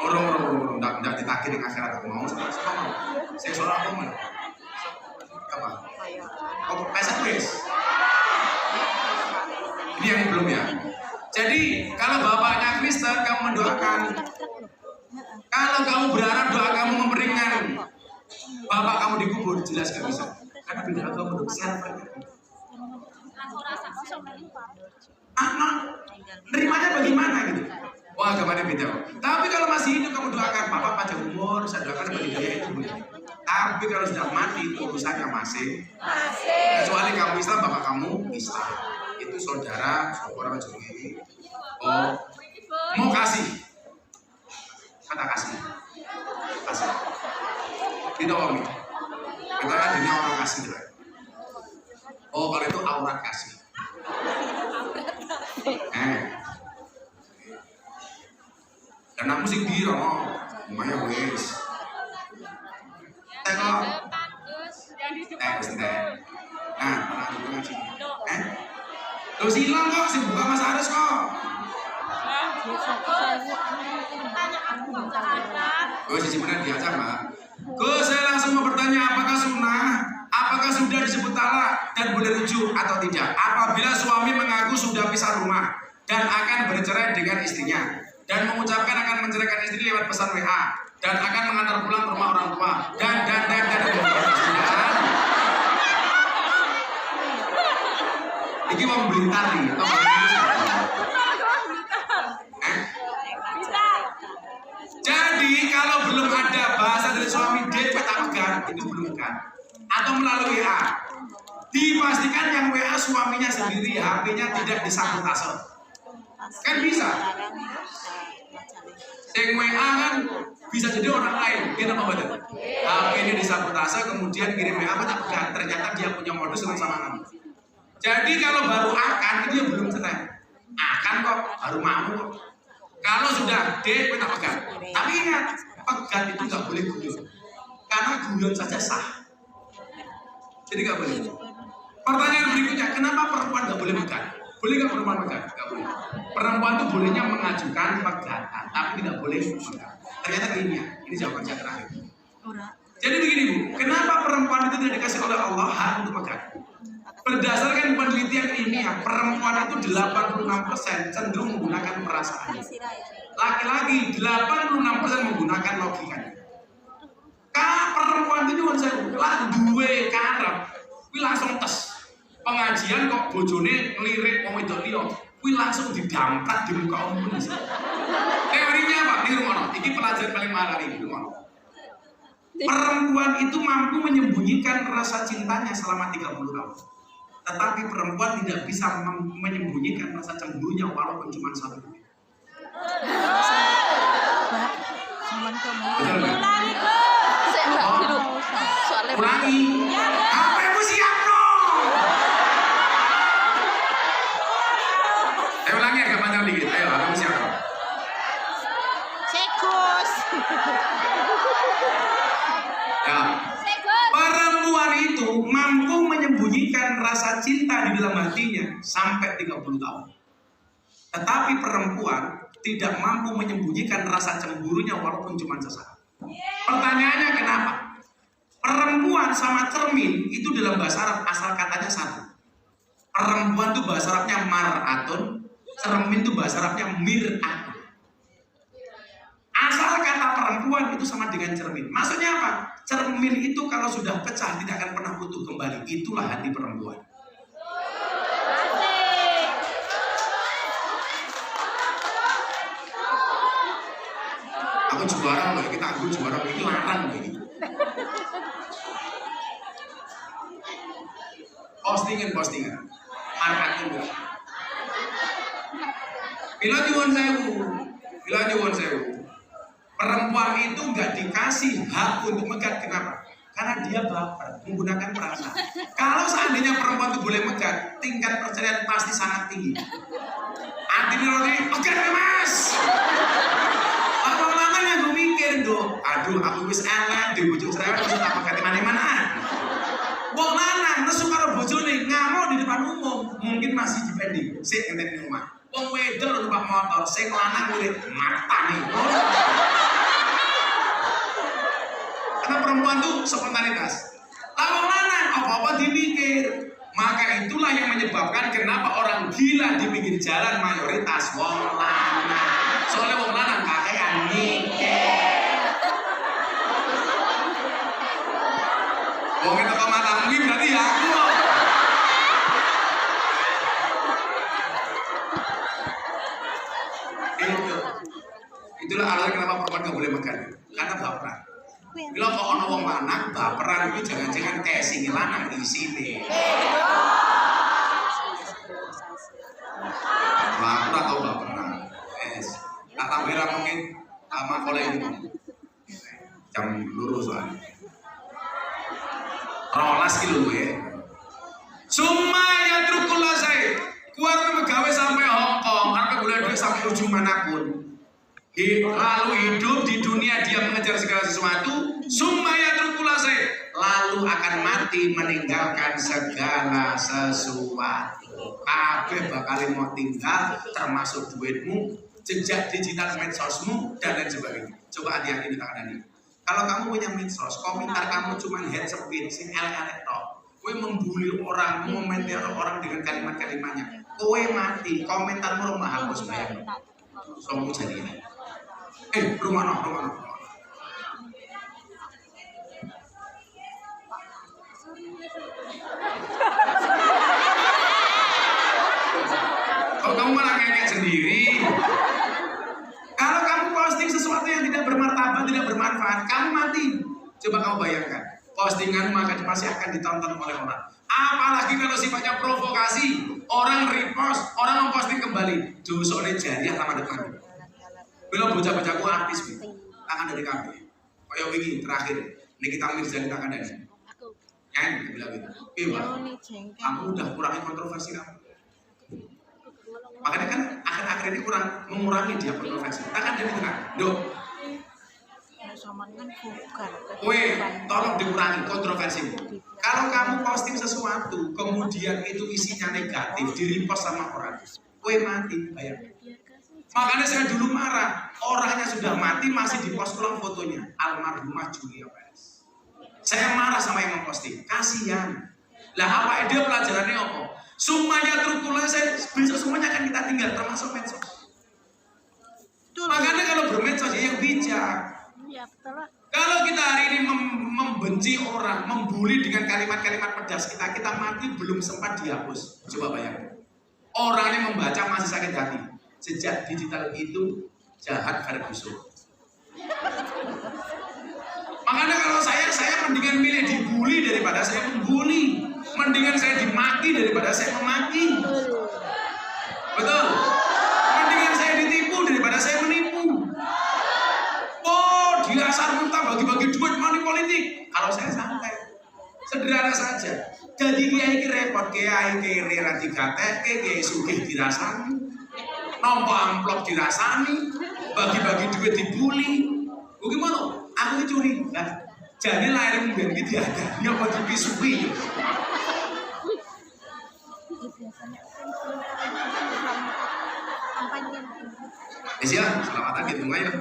Orang tidak ditagih dengan akhirat aku mau sama saya seorang apa mana? Apa? Oh, pesan wis. Ini yang belum ya. Jadi kalau bapaknya Kristen kamu mendoakan. Kalau kamu berharap doa kamu memperingan bapak kamu dikubur jelas gak bisa. Karena beda agama untuk siapa? Anak nerimanya bagaimana gitu? Wah agamanya beda. Tapi kalau masih hidup kamu doakan bapak panjang umur, saya doakan hidayah itu boleh. Tapi kalau sudah mati urusannya masing. Kecuali kamu Islam, bapak kamu Islam. Itu saudara, orang Jawa. Oh, mau kasih. Kata kasih. Tidak om. Kita kan dunia orang kasih. Oh kalau itu aurat kasih. Dan aku sih bilang, lumayan wes. Tengok. Nah, malah itu ngaji. Lo silang kok, sih buka Mas Aris kok. Sisi benar diajar Mbak. Saya langsung mau bertanya, apakah sunnah? Apakah sudah disebut talak dan boleh rujuk atau tidak? Apabila suami mengaku sudah pisah rumah dan akan bercerai dengan istrinya dan mengucapkan akan menceraikan istri lewat pesan WA dan akan mengantar pulang ke rumah orang tua dan ini mau belintar nih atau jadi kalau belum ada bahasa dari suami dia tak pegang itu belum kan atau melalui WA dipastikan yang WA suaminya sendiri HP-nya tidak disabotase kan bisa yang WA kan bisa jadi orang lain kita apa betul HP-nya disabotase kemudian kirim WA apa tak pegang ternyata dia punya modus sama kamu jadi kalau baru akan itu dia belum cerai akan kok baru mau kok kalau sudah kita pegang tapi ingat pegang itu nggak boleh guyon karena guyon saja sah jadi nggak boleh. Pertanyaan berikutnya, kenapa perempuan nggak boleh pegang? Boleh nggak perempuan pegang? Nggak boleh. Perempuan itu bolehnya mengajukan pegatan, tapi tidak boleh pegang. Ternyata ini jawaban saya terakhir. Jadi begini Bu, kenapa perempuan itu tidak dikasih oleh Allah hak untuk pegang? Berdasarkan penelitian ilmiah, perempuan itu 86% cenderung menggunakan perasaan. Laki-laki 86% menggunakan logikanya. Perempuan itu kan saya duwe karep, kuwi langsung tes. Pengajian kok bojone ngelirik wong wedok liya, kuwi langsung didamprat di muka umum. Teorinya apa? Ini rumono. Iki pelajaran paling mahal hari ini rumono. Perempuan itu mampu menyembunyikan rasa cintanya selama 30 tahun. Tetapi perempuan tidak bisa menyembunyikan rasa cemburunya walaupun cuma 1 menit. Ulangi. Apa yang siap no? Ulangi agak panjang dikit. Ayo, apa yang siap no? Sekus. Ya. Perempuan itu mampu menyembunyikan rasa cinta di dalam hatinya sampai 30 tahun. Tetapi perempuan tidak mampu menyembunyikan rasa cemburunya walaupun cuma sesaat. Pertanyaannya kenapa? Perempuan sama cermin itu dalam bahasa Arab asal katanya satu. Perempuan itu bahasa Arabnya mar'atun, cermin itu bahasa Arabnya mir'atun. Asal kata perempuan itu sama dengan cermin. Maksudnya apa? Cermin itu kalau sudah pecah tidak akan pernah utuh kembali. Itulah hati perempuan. Aku juara loh, kita aku juara ini larang ini. Postingan. Marketing. Bila nyuwun sewu. Perempuan itu nggak dikasih hak untuk megat. Kenapa? Karena dia baper, menggunakan perasaan. Kalau seandainya perempuan itu boleh megat, tingkat perceraian pasti sangat tinggi. Artinya megat ya mas. Lama-lama yang gue mikir dong, aduh aku wis elek di bojo cerewet maksud apa kate mana-mana. Wong lanang nesu karo bojone ngamuk di depan umum, mungkin masih dipending. Sik enten ning omah. Wong wedok numpak motor, sing lanang urip matane. Karena perempuan tuh spontanitas. Wong lanang apa-apa dipikir. Maka itulah yang menyebabkan kenapa orang gila di pinggir jalan mayoritas wong lanang. Soalnya wong lanang kakean mikir. Wong itu kok matamu ini berarti ya aku. Itulah alasan kenapa perempuan gak boleh makan. Karena baperan. Bila kok ono wong lanang baperan itu jangan-jangan casing lanang di sini. Baper atau baperan. Tak tampil mungkin sama kolej itu. Jam lurus soalnya. 12 kilo ya. Sumaya trukula saya. Keluar megawe sampai Hongkong, sampai boleh duit sampai ujung manapun. Lalu hidup di dunia dia mengejar segala sesuatu. Sumaya trukula saya. Lalu akan mati meninggalkan segala sesuatu. Kabeh bakal mau tinggal, termasuk duitmu, jejak digital medsosmu dan lain sebagainya. Coba hati-hati di tangan ini. Kalau kamu punya medsos, komentar kamu cuma head speed, sing elek-elek tok. Kowe membuli orang, mengomentar orang dengan kalimat-kalimatnya. Kowe mati, komentarmu rumah hapus bayang. Kamu jadi ini. Rumah. Kalau kamu malah ngekek sendiri. Kalau kamu posting sesuatu yang tidak bermartabat, tidak bermanfaat, kamu mati. Coba kamu bayangkan, postinganmu pasti akan ditonton oleh orang. Apalagi kalau sifatnya provokasi, orang repost, orang memposting kembali. Dosone jariah sama depan. Belum bocah-bocahku artis, tangan dari kami. Kayak begini terakhir, Nikita Mirzani tangan dari. Nyanyi bilang gitu. Kamu udah kurangi kontroversi kamu. Makanya kan akhir-akhir ini kurang mengurangi dia kontroversi. Tangan dari tengah, dok. Tolong dikurangi kontroversi. Kalau kamu posting sesuatu, kemudian itu isinya negatif, di-repost sama orang, kowe mati, bayar. Makanya saya dulu marah, orangnya sudah mati masih di-post ulang fotonya, almarhumah Julia Perez. Saya marah sama yang memposting, kasihan. Lah apa dia pelajarannya apa? Semuanya trukula saya, besok semuanya akan kita tinggal, termasuk medsos. Makanya kalau bermedsos ya yang bijak. Kalau kita hari ini membenci orang, membuli dengan kalimat-kalimat pedas kita mati belum sempat dihapus. Coba bayangkan. Orang yang membaca masih sakit hati. Sejak digital itu jahat Ferguson. Makanya kalau saya mendingan milih dibully daripada saya membuli. Mendingan saya dimaki daripada saya memaki. Betul? Mendingan saya ditipu daripada saya menipu. Oh, dia asal minta bagi-bagi duit money politik. Kalau saya santai, sederhana saja. Jadi kiai repot, kiai kiri ra digatek, kiai sugih dirasani, nompo amplop dirasani, bagi-bagi duit dibully. Bagaimana? Aku dicuri. Nah, jadi lahir mungkin gitu ya. Dia mau dipisui. Ya, selamatan gitu ya.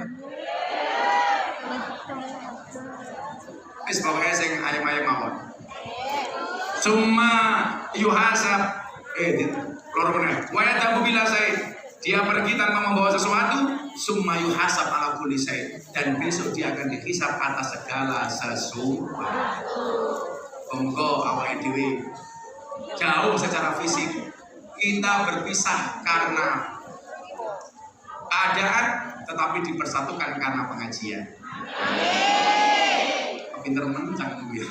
Wis pokoknya sing ayam-ayam mawon. Summa yuhasab loro meneh. Wa yatabu bila said. Dia pergi tanpa membawa sesuatu, summa yuhasab ala kulli said. Dan besok dia akan dihisab atas segala sesuatu. Monggo awake dhewe jauh secara fisik. Kita berpisah karena keadaan, tetapi dipersatukan karena pengajian. Pinter mencang ya.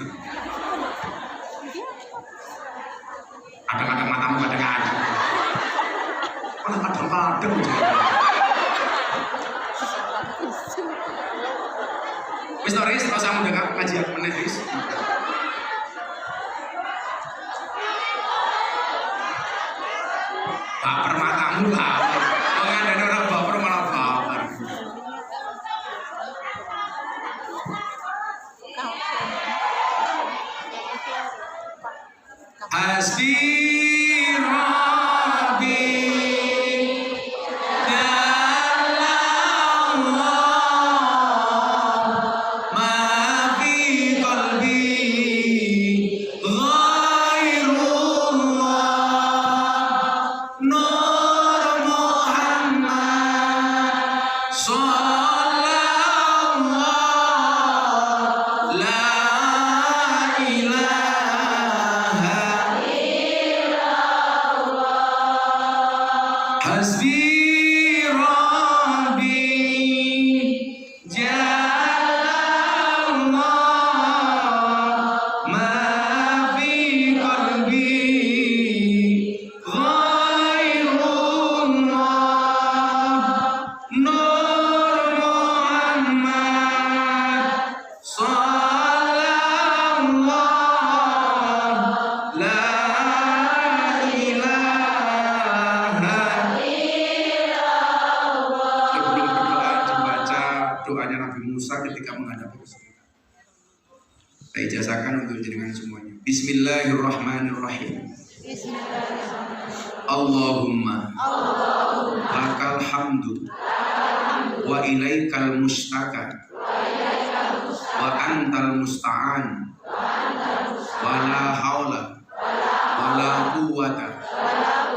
Kadang-kadang matamu kadang-kadang. Kalau kadang-kadang. Wis to Riz, terus kamu dengar pengajian meneh Riz. Baper matamu baper. Mengandani orang baper malah baper. Hasbi Rabbi Jallallah ma fi qalbi ghairullah Nur Muhammad sallallahu la ilaha Hasbi Rabbi Jallallah ma fi qalbi ghairullah Nur Muhammad sallallahu la Sebelum berdoa dibaca doanya Nabi Musa ketika menghadapi kesulitan. Saya ijazahkan untuk jenengan semuanya. Bismillahirrahmanirrahim. Allahumma lakal hamdu wa ilaikal mustaka wa antal musta'an wa la hawla wa la quwwata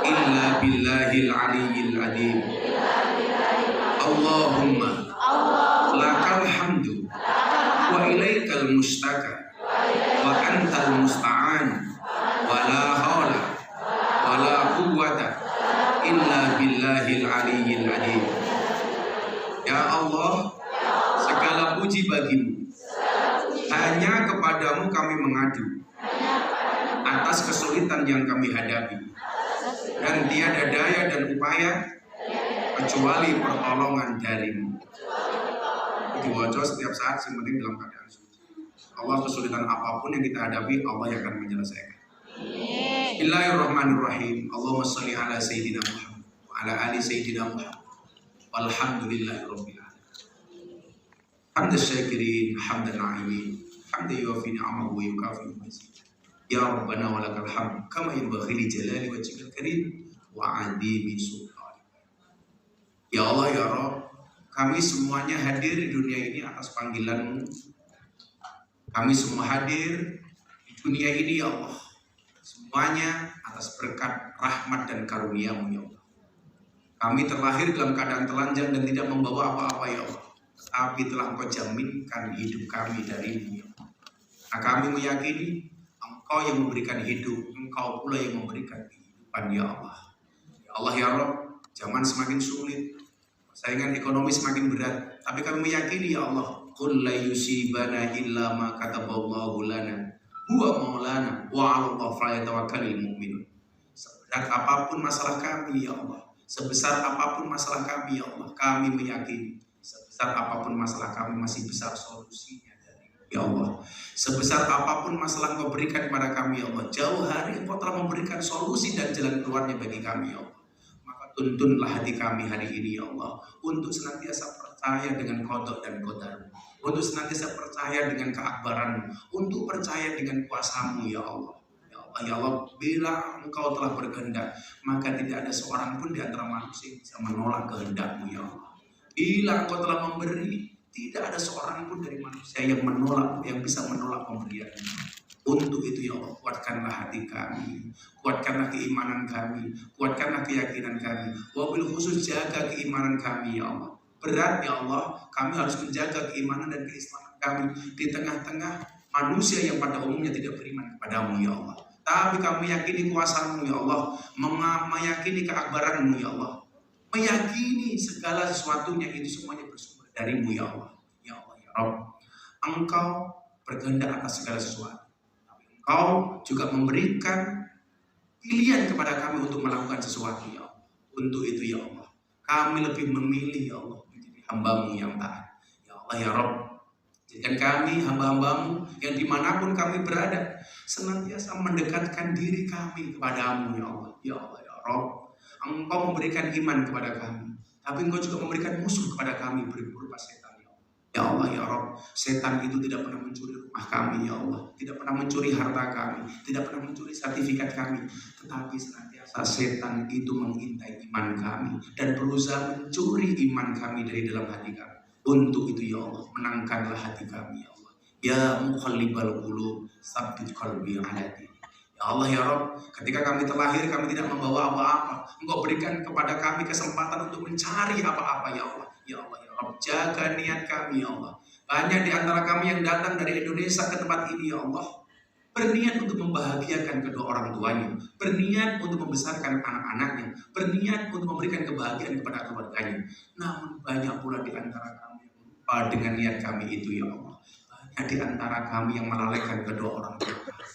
illa billahil aliyyil azim. Allahumma lakal hamdu wa ilaikal mustaka wa antal musta'an wa la hawla wa la quwwata illa billahil aliyyil azim. Ya Allah, segala puji bagimu. Hanya kepadamu kami mengadu atas kesulitan yang kami hadapi, dan tiada daya dan upaya kecuali pertolongan darimu. Diwajah setiap saat, yang penting dalam keadaan suci. Allah, kesulitan apapun yang kita hadapi, Allah yang akan menyelesaikan. Bismillahirrahmanirrahim. Allahumma sholli ala sayyidina Muhammad wa ala ali sayyidina Muhammad. Walhamdulillahi rabbil alamin. Hamdan syakirin, hamdan na'imin, hamdan yuwafi ni'amahu wa yukafi mazid. Ya Rabbana wa lakal hamd kama yanbaghi li jalali wajhikal karim wa 'azimi sultanik. Ya Allah, ya Rabb, kami semuanya hadir di dunia ini atas panggilan-Mu. Kami semua hadir di dunia ini, ya Allah, semuanya atas berkat rahmat dan karunia-Mu, ya Allah. Kami terlahir dalam keadaan telanjang dan tidak membawa apa-apa, ya Allah, tapi telah Engkau jaminkan hidup kami dari-Mu, ya Allah. Nah, kami meyakini Engkau yang memberikan hidup, Engkau pula yang memberikan kehidupan, ya Allah. Ya Allah, ya Rabb, zaman semakin sulit, saingan ekonomi semakin berat, tapi kami meyakini, ya Allah, qul la yusibana illa ma kataballahu lana huwa maulana wa 'alallahi falyatawakkalul mu'minun. Seberat apapun masalah kami, ya Allah, sebesar apapun masalah kami, ya Allah, kami meyakini sebesar apapun masalah kami masih besar solusinya dari ya Allah. Sebesar apapun masalah Engkau berikan kepada kami, ya Allah, jauh hari Engkau telah memberikan solusi dan jalan keluarnya bagi kami, ya Allah. Maka tuntunlah hati kami hari ini, ya Allah, untuk senantiasa percaya dengan qada dan qadar, untuk senantiasa percaya dengan keakbaran-Mu, untuk percaya dengan kuasa-Mu, ya Allah. Ya Allah, Ya Allah, bila Engkau telah berkehendak, maka tidak ada seorang pun di antara manusia yang bisa menolak kehendak-Mu ya Allah. Bila Engkau telah memberi, tidak ada seorang pun dari manusia yang menolak, yang bisa menolak pemberian-Mu. Untuk itu ya Allah, kuatkanlah hati kami, kuatkanlah keimanan kami, kuatkanlah keyakinan kami. Wabil khusus jaga keimanan kami ya Allah. Berat ya Allah, kami harus menjaga keimanan dan keislaman kami di tengah-tengah manusia yang pada umumnya tidak beriman kepadamu ya Allah. Tapi kami yakini kuasa-Mu ya Allah, meyakini keakbaran-Mu ya Allah, meyakini segala sesuatunya itu semuanya bersumber dari-Mu ya Allah. Ya Allah ya Rabb, Engkau berkehendak atas segala sesuatu. Engkau juga memberikan pilihan kepada kami untuk melakukan sesuatu ya Allah. Untuk itu ya Allah, kami lebih memilih ya Allah menjadi hamba-Mu yang taat. Ya Allah ya Rabb, jadikan kami hamba-hamba-Mu yang dimanapun kami berada senantiasa mendekatkan diri kami kepada-Mu ya Allah. Ya Allah ya Rabb, Engkau memberikan iman kepada kami, tapi Engkau juga memberikan musuh kepada kami berupa setan. Ya Allah ya Rabb, setan itu tidak pernah mencuri rumah kami ya Allah, tidak pernah mencuri harta kami, tidak pernah mencuri sertifikat kami, tetapi senantiasa setan itu mengintai iman kami dan berusaha mencuri iman kami dari dalam hati kami. Untuk itu ya Allah, menangkanlah hati kami ya Allah. Ya muqallibal qulub, tsabbit qalbi ala dinik. Ya Allah ya Rabb, ketika kami terlahir kami tidak membawa apa-apa. Engkau berikan kepada kami kesempatan untuk mencari apa-apa ya Allah. Ya Allah ya Rabb, jaga niat kami ya Allah. Banyak di antara kami yang datang dari Indonesia ke tempat ini ya Allah, berniat untuk membahagiakan kedua orang tuanya, berniat untuk membesarkan anak-anaknya, berniat untuk memberikan kebahagiaan kepada keluarganya. Namun banyak pula di antara kami yang lupa dengan niat kami itu ya Allah. Banyak di antara kami yang melalaikan kedua orang tua kami.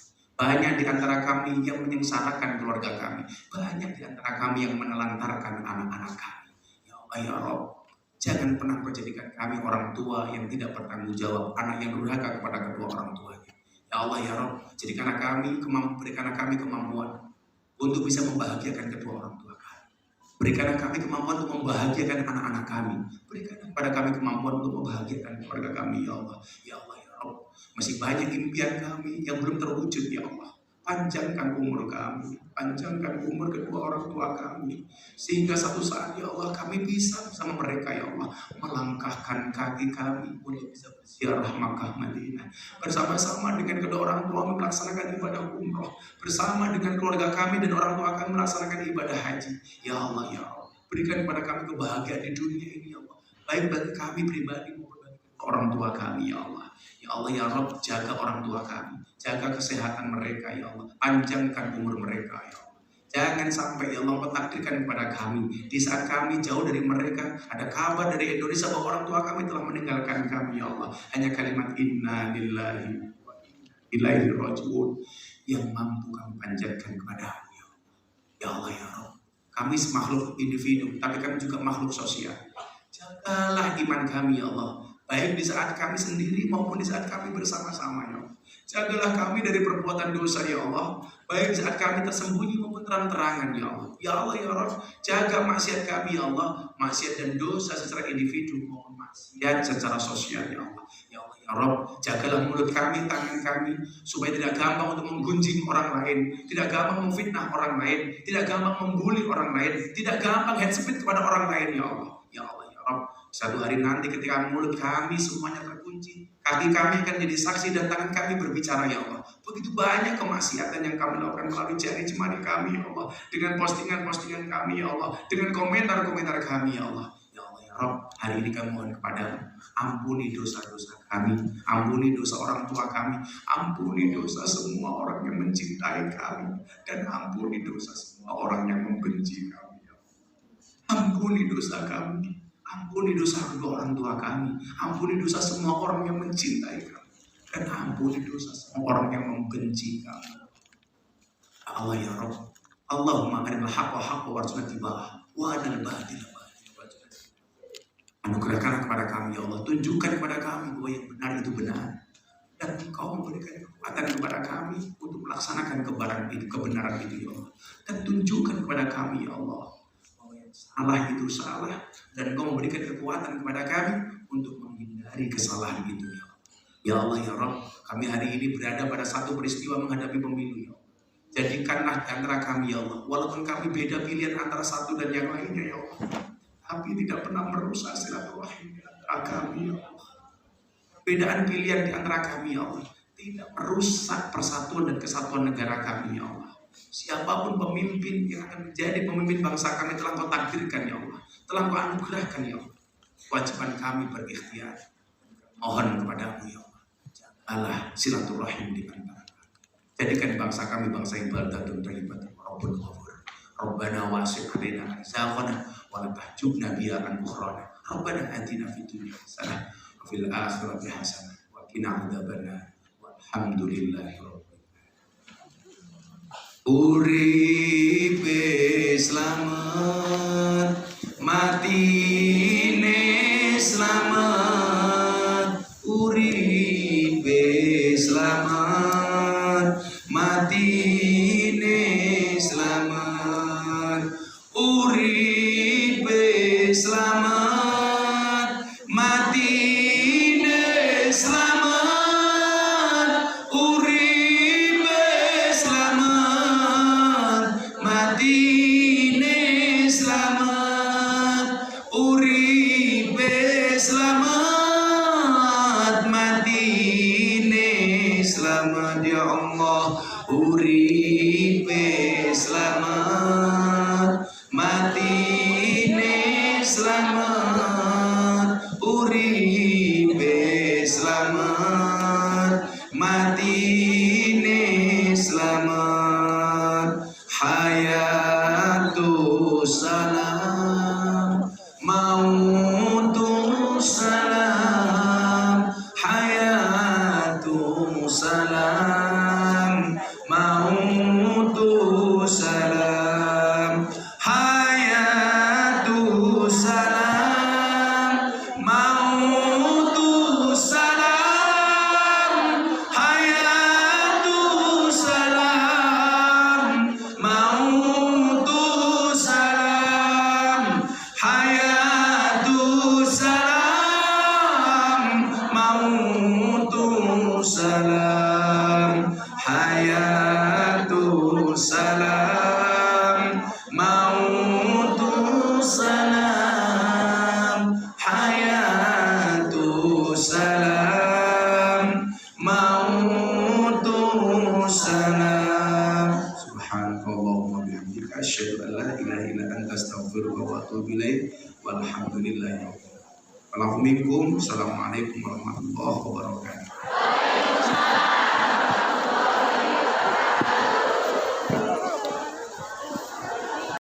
Banyak di antara kami yang menyengsarakan keluarga kami. Banyak di antara kami yang menelantarkan anak-anak kami. Ya Allah ya Rabb, jangan pernah menjadikan kami orang tua yang tidak bertanggung jawab, anak yang durhaka kepada kedua orang tuanya. Ya Allah ya Rabb, berikanlah kami kemampuan untuk bisa membahagiakan kedua orang tua kami. Berikanlah kami kemampuan untuk membahagiakan anak-anak kami. Berikanlah kepada kami kemampuan untuk membahagiakan keluarga kami ya Allah. Ya Allah ya Rabb, masih banyak impian kami yang belum terwujud ya Allah. Panjangkan umur kami, panjangkan umur kedua orang tua kami, sehingga satu saat ya Allah kami bisa bersama mereka ya Allah melangkahkan kaki kami untuk bisa berziarah Makkah Madinah, bersama-sama dengan kedua orang tua melaksanakan ibadah umroh, bersama dengan keluarga kami dan orang tua kami melaksanakan ibadah haji. Ya Allah ya Allah, berikan kepada kami kebahagiaan di dunia ini ya Allah, baik bagi kami pribadi maupun bagi orang tua kami ya Allah. Ya Allah ya Rabb, jaga orang tua kami, jaga kesehatan mereka ya Allah, panjangkan umur mereka ya Allah. Jangan sampai ya Allah mentakdirkan kepada kami di saat kami jauh dari mereka ada kabar dari Indonesia bahwa orang tua kami telah meninggalkan kami ya Allah. Hanya kalimat inna lillahi wa inna ilaihi raji'un yang mampu kami panjatkan kepada-Mu ya Allah. Ya Allah ya Rabb, kami makhluk individu tapi kami juga makhluk sosial. Jagalah iman kami ya Allah, baik di saat kami sendiri maupun di saat kami bersama-sama ya Allah. Jagalah kami dari perbuatan dosa ya Allah, baik saat kami tersembunyi maupun terang-terangan ya Allah. Ya Allah ya Rabb, jaga maksiat kami ya Allah, maksiat dan dosa secara individu maupun maksiat secara sosial ya Allah. Ya Allah ya Rabb, jagalah mulut kami, tangan kami, supaya tidak gampang untuk menggunjing orang lain, tidak gampang memfitnah orang lain, tidak gampang membuli orang lain, tidak gampang head speed kepada orang lain ya Allah. Ya Allah ya Rabb, satu hari nanti ketika mulut kami semuanya terkunci, kaki kami akan jadi saksi dan tangan kami berbicara ya Allah. Begitu banyak kemaksiatan yang kami lakukan melalui jari jemari kami ya Allah, dengan postingan-postingan kami ya Allah, dengan komentar-komentar kami ya Allah. Ya Allah ya Rabb, hari ini kami mohon kepadamu, ampuni dosa-dosa kami, ampuni dosa orang tua kami, ampuni dosa semua orang yang mencintai kami, dan ampuni dosa semua orang yang membenci kami ya Allah. Ampuni dosa kami, ampuni dosa kedua orang tua kami, ampuni dosa semua orang yang mencintai kami, dan ampuni dosa semua orang yang membenci kami. Ya Allah ya Rabb, Allahumma arinal haqqa haqqan warzuqna ittiba'ah wa arinal batila batilan warzuqna ijtinabah. Anugerahkanlah kepada kami ya Allah, tunjukkan kepada kami bahwa yang benar itu benar, dan Engkau memberikan kekuatan kepada kami untuk melaksanakan kebenaran itu ya Allah, dan tunjukkan kepada kami ya Allah salah itu salah, dan Engkau memberikan kekuatan kepada kami untuk menghindari kesalahan itu ya Allah. Ya Allah ya Rabb, kami hari ini berada pada satu peristiwa menghadapi pemilu ya Allah. Jadikanlah di antara kami ya Allah, walaupun kami beda pilihan antara satu dan yang lainnya ya Allah, tapi tidak pernah merusak silaturahim di antara kami ya Allah. Perbedaan pilihan di antara kami ya Allah tidak merusak persatuan dan kesatuan negara kami ya Allah. Siapapun pemimpin yang akan menjadi pemimpin bangsa kami telah Kau takdirkan ya Allah, telah Kau anugerahkan ya Allah. Kewajiban kami berikhtiar, mohon kepadamu ya Allah, jagalah silaturahim di antara kami. Jadikan bangsa kami bangsa yang baldatun thayyibatun rabbul ghafur. Rabbana wasi' alaina rizqana wa la tahjubna biha an ukhrana. Rabbana atina fid dunya hasanah wa fil akhirati hasanah wa qina adzabannar. Walhamdulillahi rabbil alamin. Uripe slamet, matine slamet. Uripe slamet, matine slamet. Uripe slamet, matine slamet. Uripe slamet, matine slamet. Uripe slamet, matine slamet ya Allah. Uripe slamet, matine slamet. Uripe slamet, matine slamet. Hayatu salam, mautu salam. Hayatu salam, mautu salam. Hayatu salam, mautu salam. Hayatu salam, mautu salam. Hayatu salam, mautu salam. Hayatu salam, mautu salam. Hayatu salam, mautu salam. Subhanakallahumma bihamdika asyhadu an la ilaha illa anta astaghfiruka wa atubu ilaik. Walhamdulillahi rabbil alamin. Assalamualaikum warahmatullahi wabarakatuh.